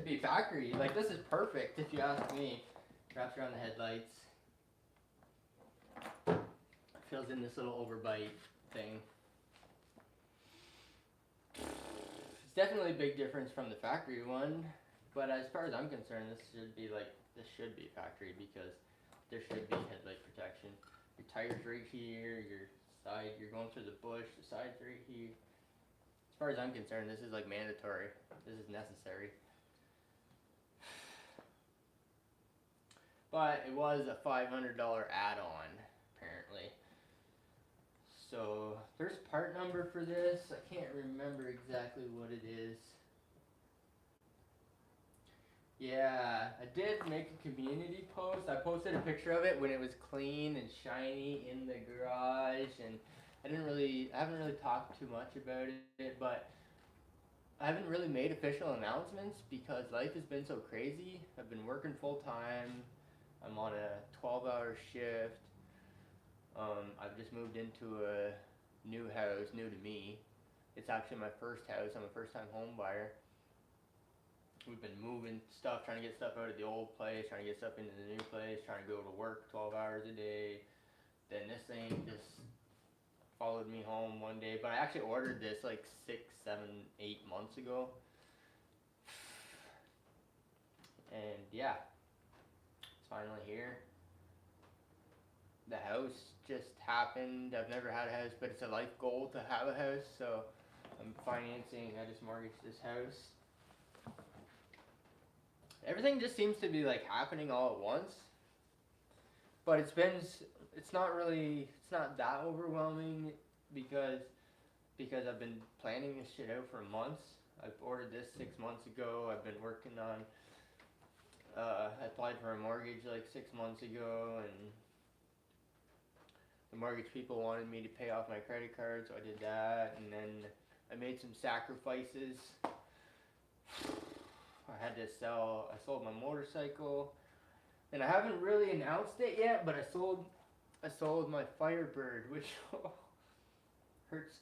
be factory. Like, this is perfect if you ask me. Wraps around the headlights. Fills in this little overbite thing. It's definitely a big difference from the factory one, but as far as I'm concerned, this should be factory because there should be headlight protection. Your tires right here, your side, you're going through the bush, the side's right here. As far as I'm concerned, this is like mandatory. This is necessary. But it was a $500 add-on, apparently. So there's part number for this. I can't remember exactly what it is. Yeah, I did make a community post. I posted a picture of it when it was clean and shiny in the garage, and I haven't really talked too much about it, but I haven't really made official announcements because life has been so crazy. I've been working full time. I'm on a 12-hour shift. I've just moved into a new house, new to me. It's actually my first house. I'm a first-time home buyer. We've been moving stuff, trying to get stuff out of the old place, trying to get stuff into the new place, trying to go to work 12 hours a day. Then this thing just followed me home one day. But I actually ordered this like 6, 7, 8 months ago. And yeah, it's finally here. The house just happened. I've never had a house, but it's a life goal to have a house. So I'm financing, I just mortgaged this house. Everything just seems to be like happening all at once, but it's not that overwhelming because I've been planning this shit out for months. I've ordered this 6 months ago. I've been working on I applied for a mortgage like 6 months ago, and the mortgage people wanted me to pay off my credit card, so I did that, and then I made some sacrifices. I sold my motorcycle, and I haven't really announced it yet, but I sold my Firebird, which hurts.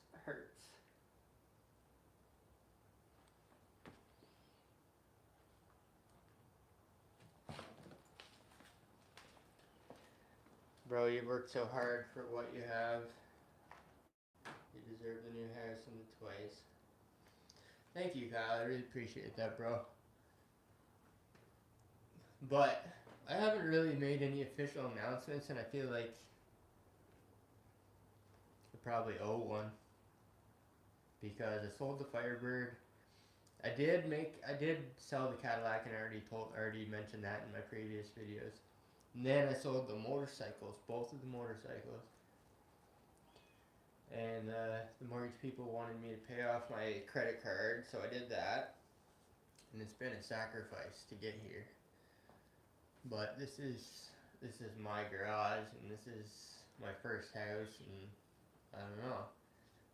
Bro, you worked so hard for what you have. You deserve the new house and the toys. Thank you, Kyle. I really appreciate that, bro. But I haven't really made any official announcements, and I feel like I probably owe one, because I sold the Firebird. I did sell the Cadillac, and I already mentioned that in my previous videos. And then I sold the motorcycles, both of the motorcycles. And the mortgage people wanted me to pay off my credit card, so I did that. And it's been a sacrifice to get here. But this is my garage, and this is my first house, and I don't know.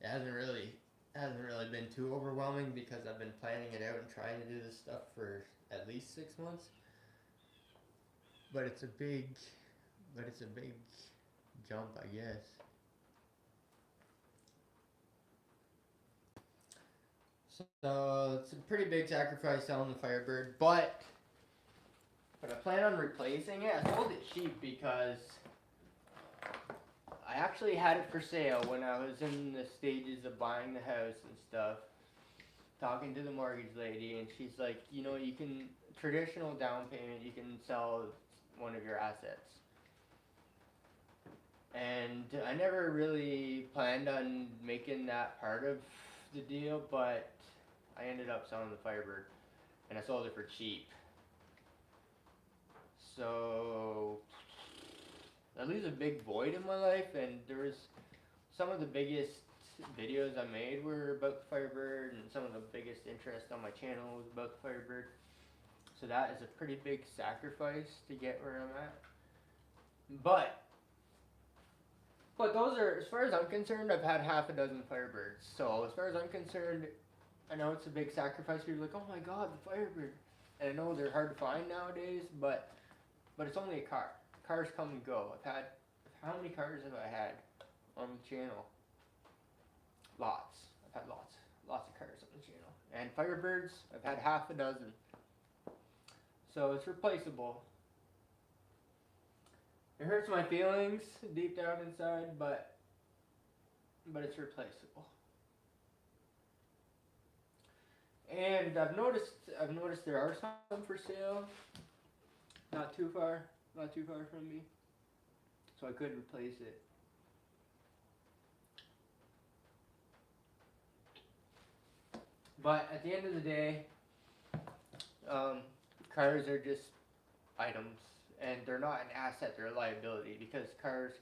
It hasn't really been too overwhelming, because I've been planning it out and trying to do this stuff for at least 6 months. But it's a big jump, I guess. So it's a pretty big sacrifice selling the Firebird, but I plan on replacing it. I sold it cheap because I actually had it for sale when I was in the stages of buying the house and stuff. Talking to the mortgage lady, and she's like, you know, you can, traditional down payment, you can sell one of your assets. And I never really planned on making that part of the deal, but I ended up selling the Firebird, and I sold it for cheap. So that leaves a big void in my life, and there was some of the biggest videos I made were about the Firebird, and some of the biggest interest on my channel was about the Firebird. So that is a pretty big sacrifice to get where I'm at. But those are, as far as I'm concerned, I've had half a dozen Firebirds. So as far as I'm concerned, I know it's a big sacrifice. People are like, oh my god, the Firebird. And I know they're hard to find nowadays, but it's only a car. Cars come and go. How many cars have I had on the channel? Lots. I've had lots of cars on the channel. And Firebirds, I've had half a dozen. So it's replaceable. It hurts my feelings deep down inside, but it's replaceable. And I've noticed there are some for sale, not too far from me, so I could replace it. But at the end of the day, cars are just items, and they're not an asset, they're a liability, because cars,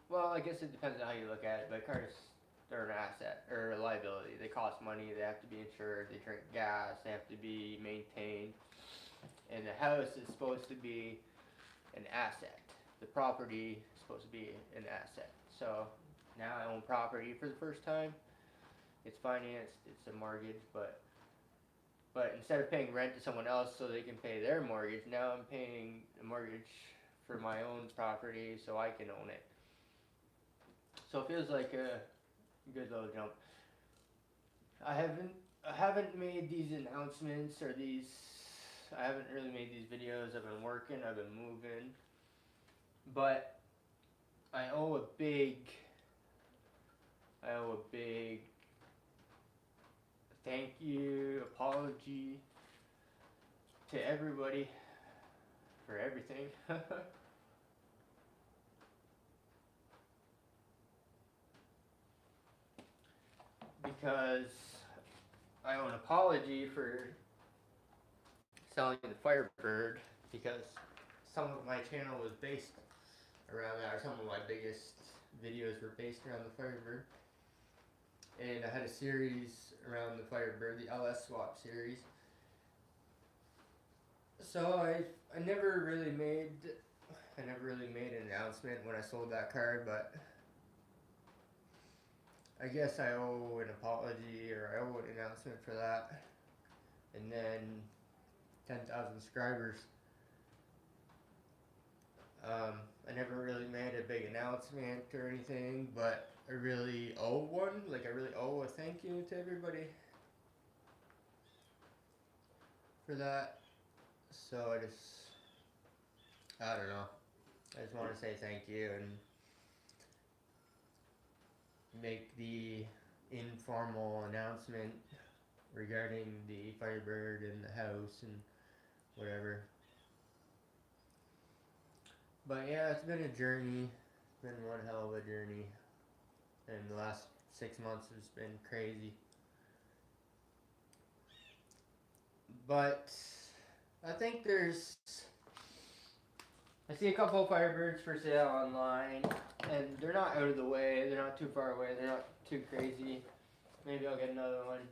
well, I guess it depends on how you look at it, but cars, they're an asset, or a liability. They cost money, they have to be insured, they drink gas, they have to be maintained, and the house is supposed to be an asset. The property is supposed to be an asset. So now I own property for the first time. It's financed, it's a mortgage, but instead of paying rent to someone else so they can pay their mortgage, now I'm paying a mortgage for my own property so I can own it. So it feels like a good little jump. I haven't made these announcements, or I haven't really made these videos. I've been working, I've been moving, but I owe a big thank you, apology to everybody for everything. Because I owe an apology for selling the Firebird, because some of my channel was based around that, or some of my biggest videos were based around the Firebird. And I had a series around the Firebird, the LS Swap series. So I never really made an announcement when I sold that card, but I guess I owe an apology or I owe an announcement for that. And then 10,000 subscribers. I never really made a big announcement or anything, but I really owe one. Like I really owe a thank you to everybody for that. So I don't know. I just want to say thank you and make the informal announcement regarding the Firebird and the house and whatever. But yeah, it's been a journey. It's been one hell of a journey. And the last 6 months has been crazy. But I think I see a couple of Firebirds for sale online, and they're not out of the way. They're not too far away. They're not too crazy. Maybe I'll get another one.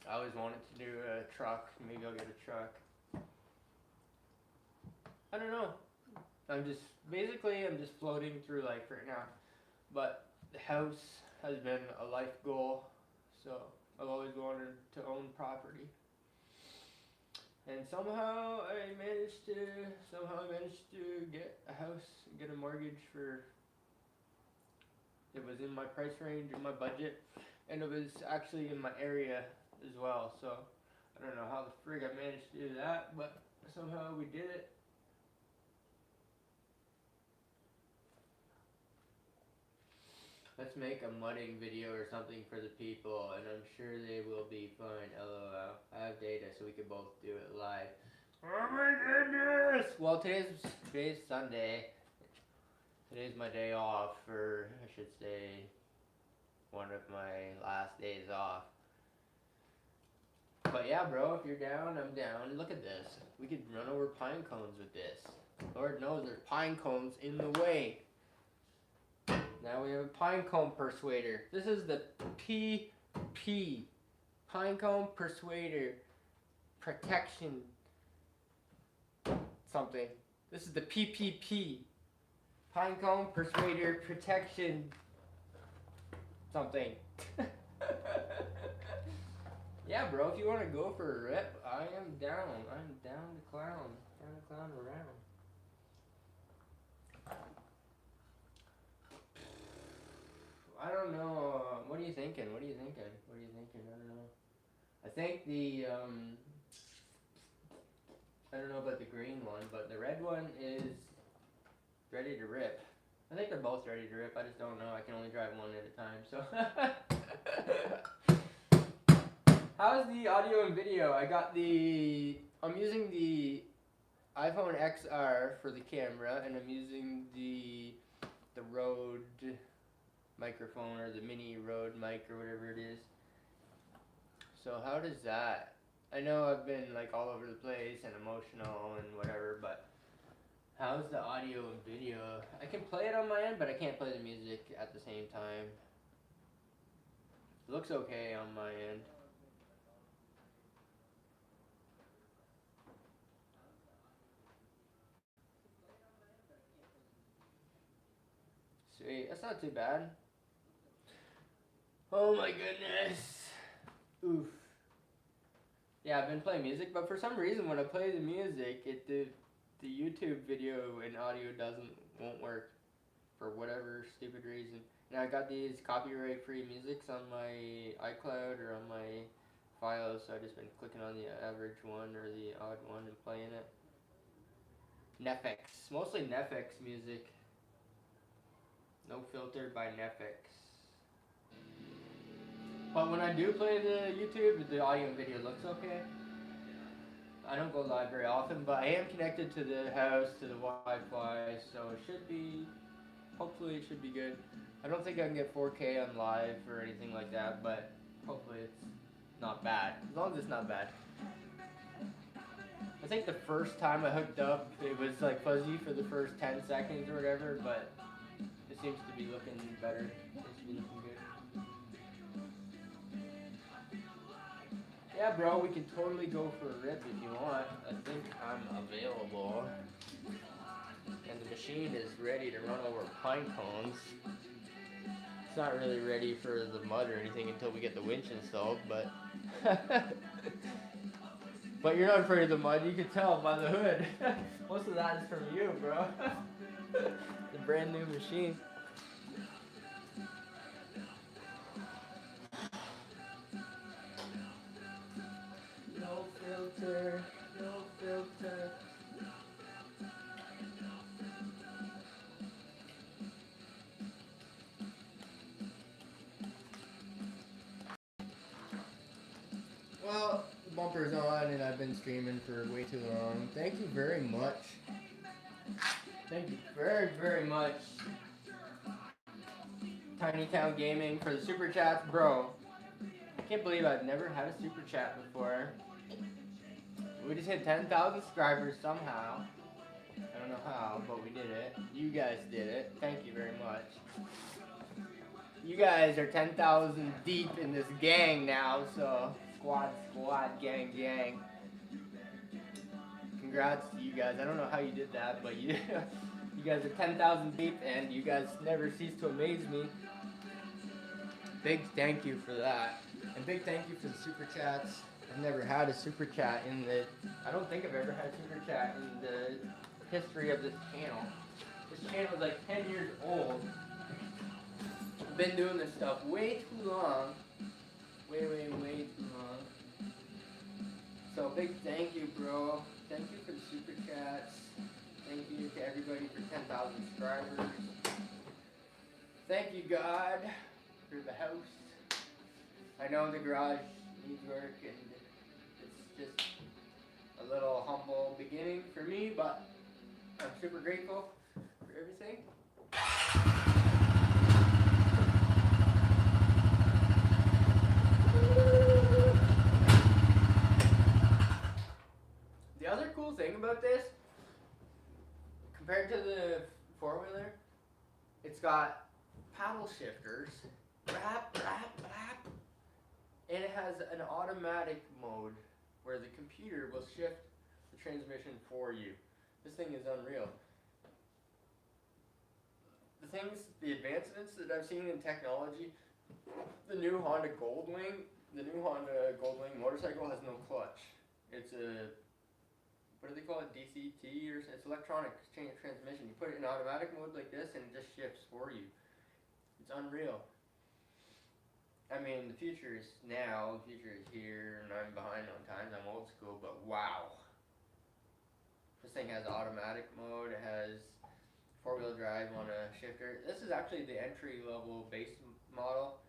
I always wanted to do a truck. Maybe I'll get a truck. I don't know. I'm just floating through life right now. But the house has been a life goal, so I've always wanted to own property. And somehow I managed to get a house, get a mortgage for. It was in my price range, in my budget, and it was actually in my area as well. So I don't know how the frig I managed to do that, but somehow we did it. Let's make a mudding video or something for the people, and I'm sure they will be fun. LOL. I have data, so we can both do it live. Oh my goodness! Well, today's Sunday. Today's my day off, or I should say, one of my last days off. But yeah, bro, if you're down, I'm down. Look at this. We could run over pine cones with this. Lord knows there's pine cones in the way. Now we have a pine cone persuader. This is the PP, pine cone persuader protection something. This is the PPP, pine cone persuader protection something. Yeah, bro, if you want to go for a rip, I am down. I'm down to clown. Down to clown around. I don't know. What are you thinking? I don't know. I think I don't know about the green one, but the red one is ready to rip. I think they're both ready to rip. I just don't know. I can only drive one at a time, so. How's the audio and video? I'm using the iPhone XR for the camera, and I'm using the Rode microphone, or the mini Rode mic, or whatever it is. So how does that? I know I've been like all over the place and emotional and whatever, but how's the audio and video? I can play it on my end, but I can't play the music at the same time. It looks okay on my end. Sweet, that's not too bad. Oh my goodness. Oof. Yeah, I've been playing music, but for some reason when I play the music, the YouTube video and audio won't work for whatever stupid reason. And I got these copyright-free musics on my iCloud or on my files, so I've just been clicking on the average one or the odd one and playing it. Nefx, mostly Nefx music. No Filter by Nefx. But when I do play the YouTube, the audio and video looks okay. I don't go live very often, but I am connected to the house, to the Wi-Fi, so it should be, hopefully it should be good. I don't think I can get 4K on live or anything like that, but hopefully it's not bad, as long as it's not bad. I think the first time I hooked up, it was like fuzzy for the first 10 seconds or whatever, but it seems to be looking better. It seems to be looking good. Yeah, bro, we can totally go for a rip if you want. I think I'm available. And the machine is ready to run over pine cones. It's not really ready for the mud or anything until we get the winch installed, but but you're not afraid of the mud, you can tell by the hood. Most of that is from you, bro. The brand new machine. No filter, no filter. Well, the bumper's on and I've been streaming for way too long. Thank you very much. Thank you very, very much. Tiny Town Gaming for the super chats, bro. I can't believe I've never had a super chat before. We just hit 10,000 subscribers somehow. I don't know how, but we did it. You guys did it. Thank you very much. You guys are 10,000 deep in this gang now, so squad, gang. Congrats to you guys. I don't know how you did that, but you guys are 10,000 deep, and you guys never cease to amaze me. Big thank you for that. And big thank you for the super chats. I've never had a super chat I don't think I've ever had a super chat in the history of this channel. This channel is like 10 years old. I've been doing this stuff way too long. Way too long. So big thank you, bro. Thank you for the super chats. Thank you to everybody for 10,000 subscribers. Thank you, God, for the house. I know the garage needs work and it's just a little humble beginning for me, but I'm super grateful for everything. The other cool thing about this, compared to the four-wheeler, it's got paddle shifters, rap, and it has an automatic mode where the computer will shift the transmission for you. This thing is unreal. The advancements that I've seen in technology, the new Honda Goldwing motorcycle has no clutch. It's a, what do they call it, DCT, or it's electronic transmission. You put it in automatic mode like this and it just shifts for you. It's unreal. I mean, the future is now, the future is here, and I'm behind on times, I'm old school, but wow. This thing has automatic mode, it has four-wheel drive on a shifter. This is actually the entry-level base model,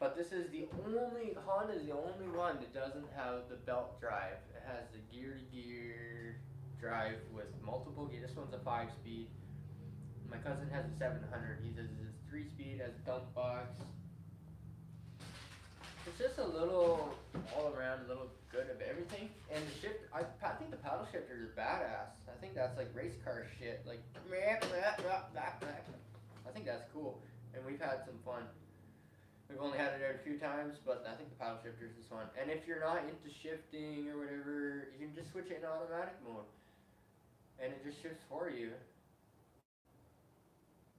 but this is Honda is the only one that doesn't have the belt drive. It has the gear-to-gear drive with multiple gears. This one's a 5-speed. My cousin has a 700. He says it's 3-speed, has a dump box. It's just a little, all around, a little good of everything. And the shift, I think the paddle shifter is badass. I think that's like race car shit. Like, I think that's cool. And we've had some fun. We've only had it there a few times, but I think the paddle shifter is fun. And if you're not into shifting or whatever, you can just switch it in automatic mode. And it just shifts for you.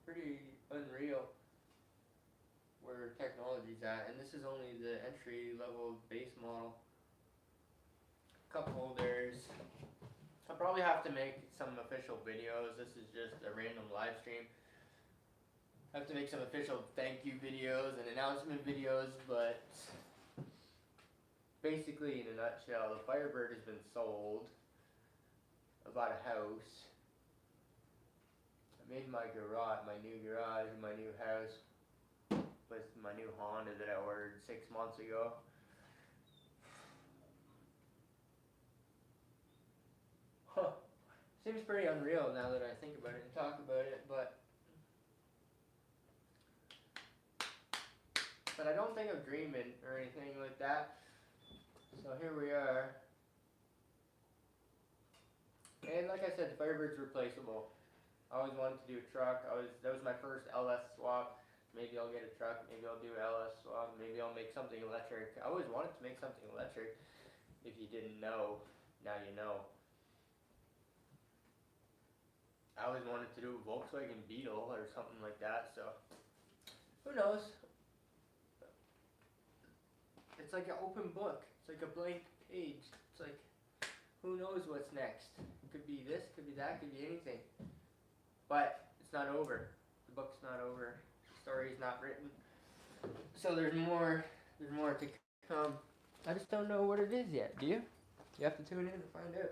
Pretty unreal where technology's at, and this is only the entry level base model. Cup holders. I'll probably have to make some official videos. This is just a random live stream. I have to make some official thank you videos and announcement videos, but basically in a nutshell, the Firebird has been sold. I bought a house. I made my garage, my new garage, my new house with my new Honda that I ordered 6 months ago. Huh. Seems pretty unreal now that I think about it and talk about it, but I don't think I'm dreaming or anything like that. So here we are. And like I said, the Firebird's replaceable. I always wanted to do a truck. That was my first LS swap. Maybe I'll get a truck. Maybe I'll do LS swap. Maybe I'll make something electric. I always wanted to make something electric. If you didn't know, now you know. I always wanted to do a Volkswagen Beetle or something like that, so who knows? It's like an open book. It's like a blank page. It's like, who knows what's next? It could be this, could be that, could be anything. But it's not over. The book's not over. The story's not written. So there's more to come. I just don't know what it is yet. Do you? You have to tune in to find out.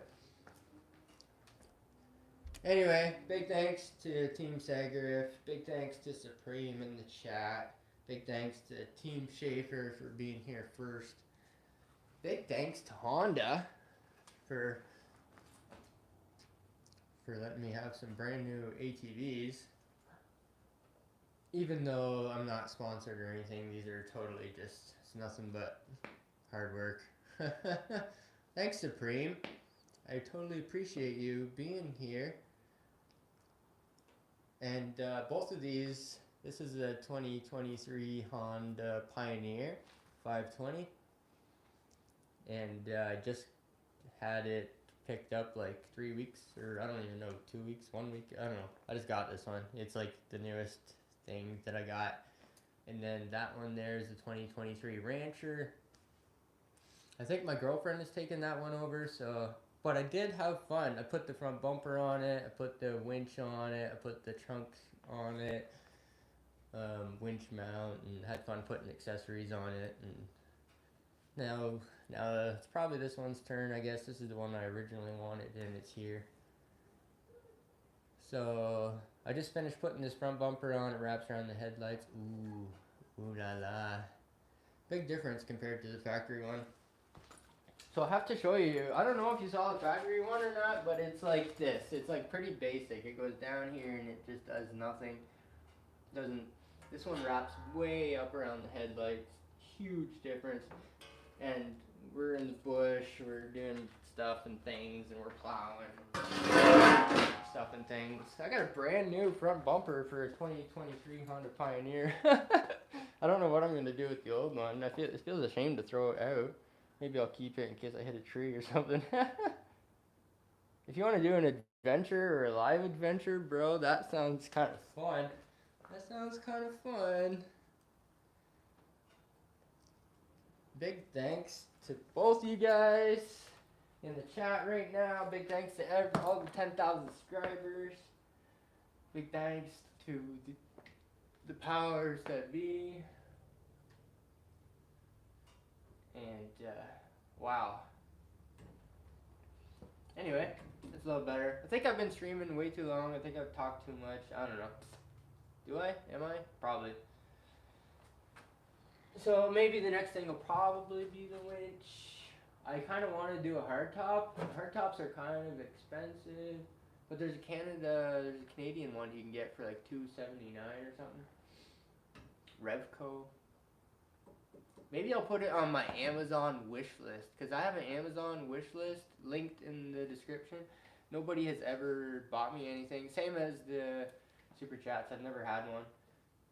Anyway, big thanks to Team Sagariff. Big thanks to Supreme in the chat. Big thanks to Team Schaefer for being here first. Big thanks to Honda for letting me have some brand new ATVs. Even though I'm not sponsored or anything, these are totally just, it's nothing but hard work. Thanks, Supreme. I totally appreciate you being here. And both of these, this is a 2023 Honda Pioneer 520. And I just had it picked up like 3 weeks, or I don't even know, 2 weeks, 1 week, I don't know. I just got this one. It's like the newest thing that I got. And then that one there is a 2023 Rancher. I think my girlfriend has taken that one over, so, but I did have fun. I put the front bumper on it, I put the winch on it, I put the trunks on it, winch mount, and had fun putting accessories on it. And now it's probably this one's turn. I guess this is the one I originally wanted, and it's here. So I just finished putting this front bumper on. It wraps around the headlights. Ooh la la. Big difference compared to the factory one. So I'll have to show you. I don't know if you saw the factory one or not, but it's like this. It's like pretty basic. It goes down here and it just does nothing. This one wraps way up around the headlights. Huge difference. And we're in the bush, we're doing stuff and things, and we're plowing stuff and things. I got a brand new front bumper for a 2023 Honda Pioneer. I don't know what I'm going to do with the old one. It feels ashamed to throw it out. Maybe I'll keep it in case I hit a tree or something. If you want to do an adventure or a live adventure, bro, that sounds kind of fun. That sounds kind of fun. Big thanks to both you guys in the chat right now. Big thanks to all the 10,000 subscribers. Big thanks to the powers that be. And wow. Anyway, it's a little better. I think I've been streaming way too long. I think I've talked too much. I don't know. Do I? Am I? Probably. So maybe the next thing will probably be the winch. I kind of want to do a hardtop. Hardtops are kind of expensive, but there's a Canadian one you can get for like $279 or something. Revco. Maybe I'll put it on my Amazon wish list, because I have an Amazon wish list linked in the description. Nobody has ever bought me anything. Same as the super chats. I've never had one.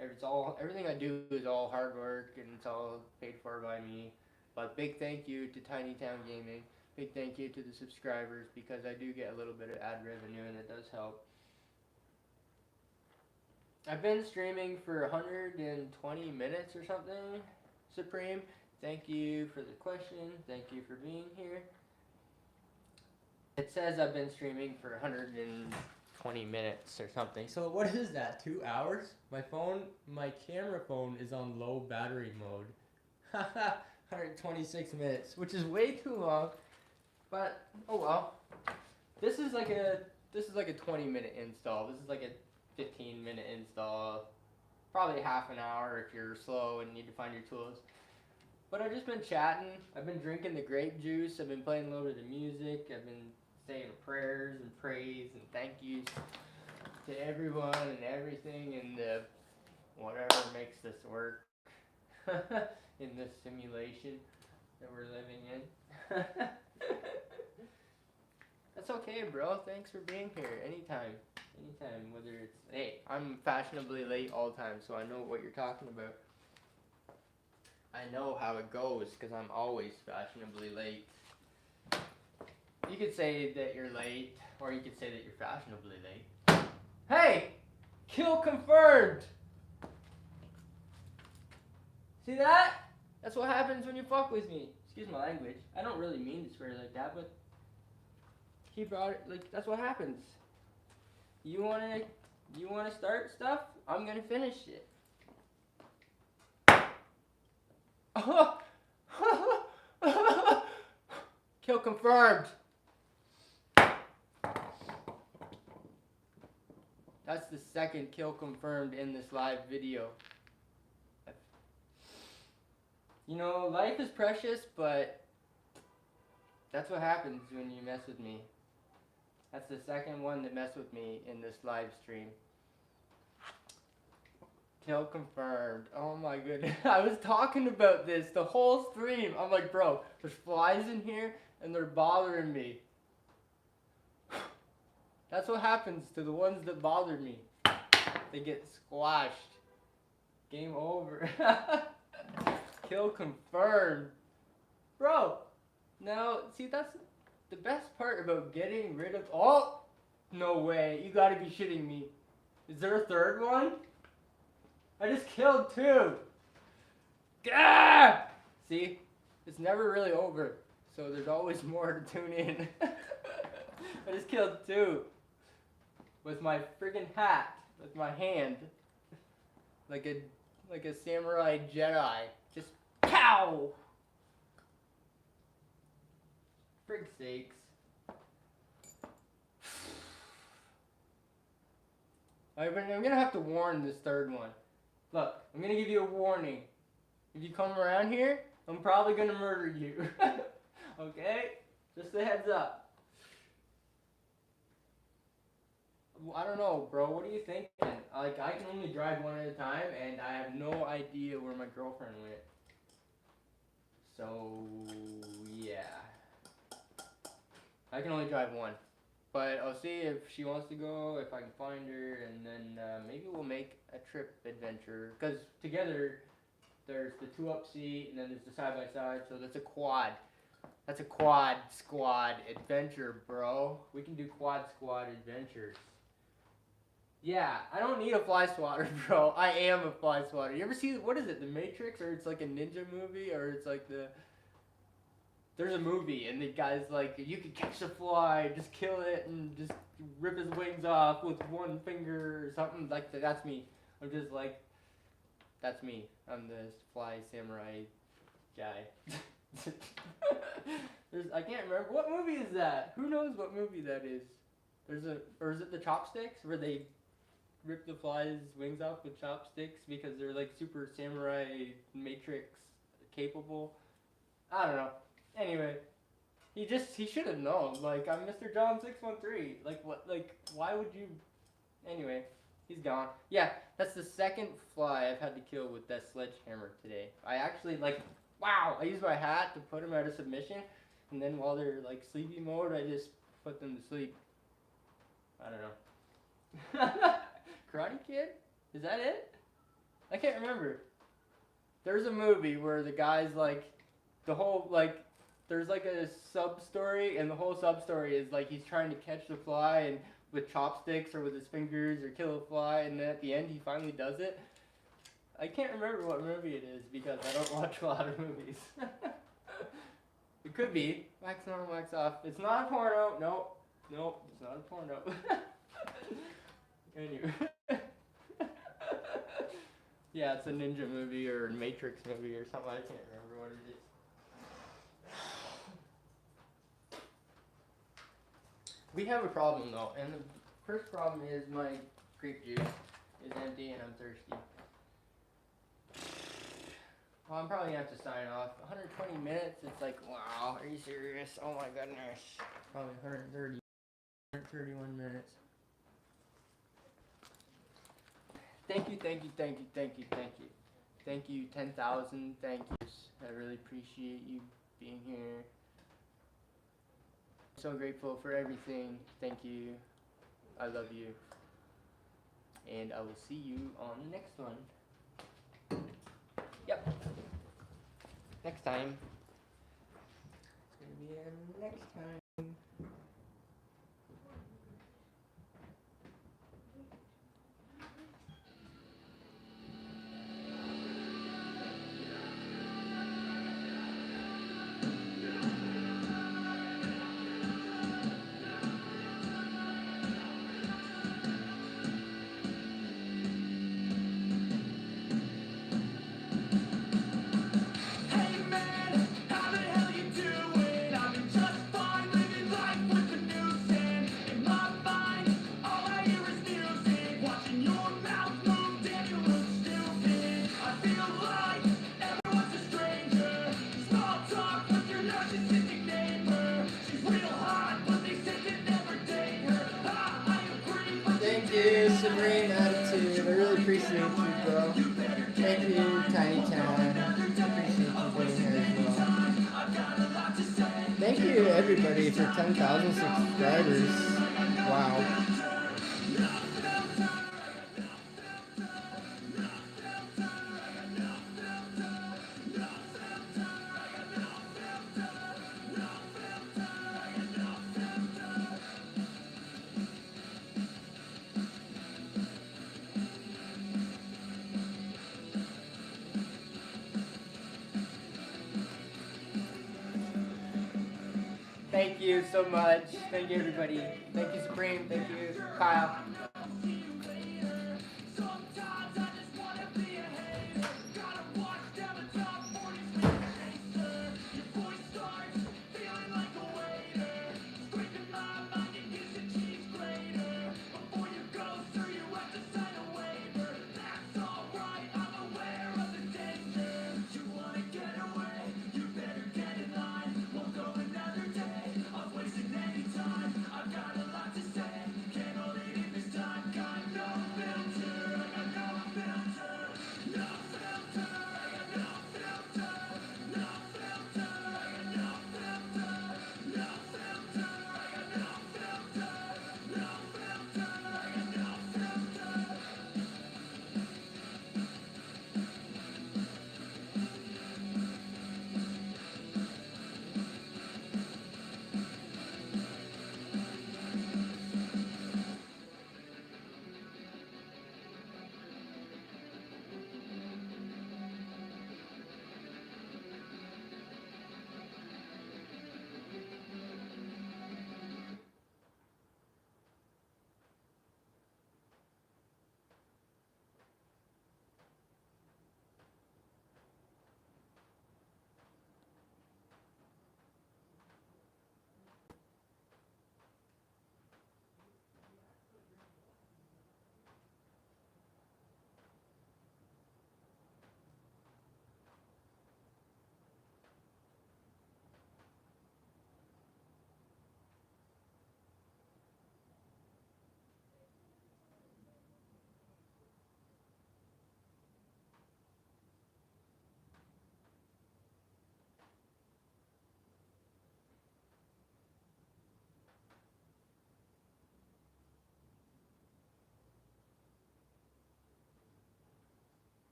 Everything I do is all hard work, and it's all paid for by me. But big thank you to Tiny Town Gaming. Big thank you to the subscribers, because I do get a little bit of ad revenue, and it does help. I've been streaming for 120 minutes or something. Supreme, thank you for the question. Thank you for being here. It says I've been streaming for 120 minutes or something. So what is that, 2 hours? My camera phone is on low battery mode. 126 minutes, which is way too long. But oh well. This is like a 20-minute install. This is like a 15-minute install. Probably half an hour if you're slow and need to find your tools. But I've just been chatting. I've been drinking the grape juice. I've been playing a little bit of music. I've been saying prayers and praise and thank yous to everyone and everything and whatever makes this work in this simulation that we're living in. That's okay, bro. Thanks for being here anytime. Anytime, whether it's... Hey, I'm fashionably late all the time, so I know what you're talking about. I know how it goes, because I'm always fashionably late. You could say that you're late, or you could say that you're fashionably late. Hey! Kill confirmed! See that? That's what happens when you fuck with me. Excuse my language. I don't really mean to swear like that, but he brought it, like, that's what happens. You wanna start stuff? I'm gonna finish it. Kill confirmed. That's the second kill confirmed in this live video. You know, life is precious, but that's what happens when you mess with me. That's the second one that messed with me in this live stream. Kill confirmed. Oh my goodness. I was talking about this the whole stream. I'm like, bro, there's flies in here and they're bothering me. That's what happens to the ones that bother me. They get squashed. Game over. Kill confirmed. Bro, now, see, that's the best part about getting rid of... Oh! No way. You gotta be shitting me. Is there a third one? I just killed 2. Gah! See? It's never really over. So there's always more to tune in. I just killed 2. With my friggin' hat. With my hand. Like a samurai Jedi. Just pow! Frig sakes. I'm gonna have to warn this third one. Look, I'm gonna give you a warning. If you come around here, I'm probably gonna murder you. Okay? Just a heads up. I don't know, bro. What are you thinking? Like, I can only drive one at a time, and I have no idea where my girlfriend went. So, yeah. I can only drive one. But I'll see if she wants to go, if I can find her, and then maybe we'll make a trip adventure. Because together, there's the 2-up seat, and then there's the side-by-side, so that's a quad. That's a quad squad adventure, bro. We can do quad squad adventures. Yeah, I don't need a fly swatter, bro. I am a fly swatter. You ever see, what is it, The Matrix? Or it's like a ninja movie? Or it's like the... There's a movie, and the guy's like, you can catch the fly, just kill it, and just rip his wings off with one finger, or something like that. That's me. I'm just like, that's me. I'm the fly samurai guy. I can't remember. What movie is that? Who knows what movie that is? Or is it the Chopsticks, where they rip the fly's wings off with chopsticks because they're like super samurai matrix capable? I don't know. Anyway, he should have known. Like, I'm Mr. John 613. Like, what? Like, why would you? Anyway, he's gone. Yeah, that's the second fly I've had to kill with that sledgehammer today. I actually, like, wow, I used my hat to put them out of submission, and then while they're like sleepy mode, I just put them to sleep. I don't know. Karate Kid? Is that it? I can't remember. There's a movie where the guy's like, the whole, like, there's like a sub-story, and the whole sub-story is like he's trying to catch the fly and with chopsticks or with his fingers or kill a fly, and then at the end he finally does it. I can't remember what movie it is because I don't watch a lot of movies. It could be. Wax on, wax off. It's not a porno. Nope. Nope. It's not a porno. Anyway. Yeah, it's a ninja movie or a Matrix movie or something. I can't remember what it is. We have a problem though, and the first problem is my grape juice is empty and I'm thirsty. Well, I'm probably gonna have to sign off. 120 minutes, it's like, wow, are you serious? Oh my goodness. Probably 131 minutes. Thank you, thank you, thank you, thank you, thank you. Thank you, 10,000 thank yous. I really appreciate you being here. So grateful for everything. Thank you. I love you. and I will see you on the next one. Yep. Next time. It's gonna be next time. Thank you, Serene Attitude. I really appreciate you, bro. Thank you, Tiny Town. Appreciate you being here as well. Thank you, everybody, for 10,000 subscribers. Wow. Thank you so much. Thank you, everybody. Thank you, Supreme. Thank you, Kyle. I've got a lot to say, can't hold it in this time.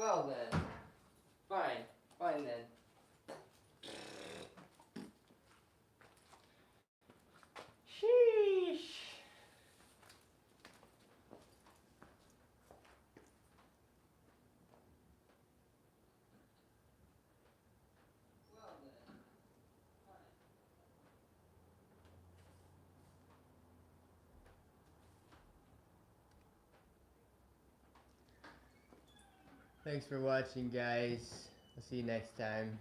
Well then. Fine. Fine then. Sheesh. Well then. Fine. Thanks for watching, guys. I'll see you next time.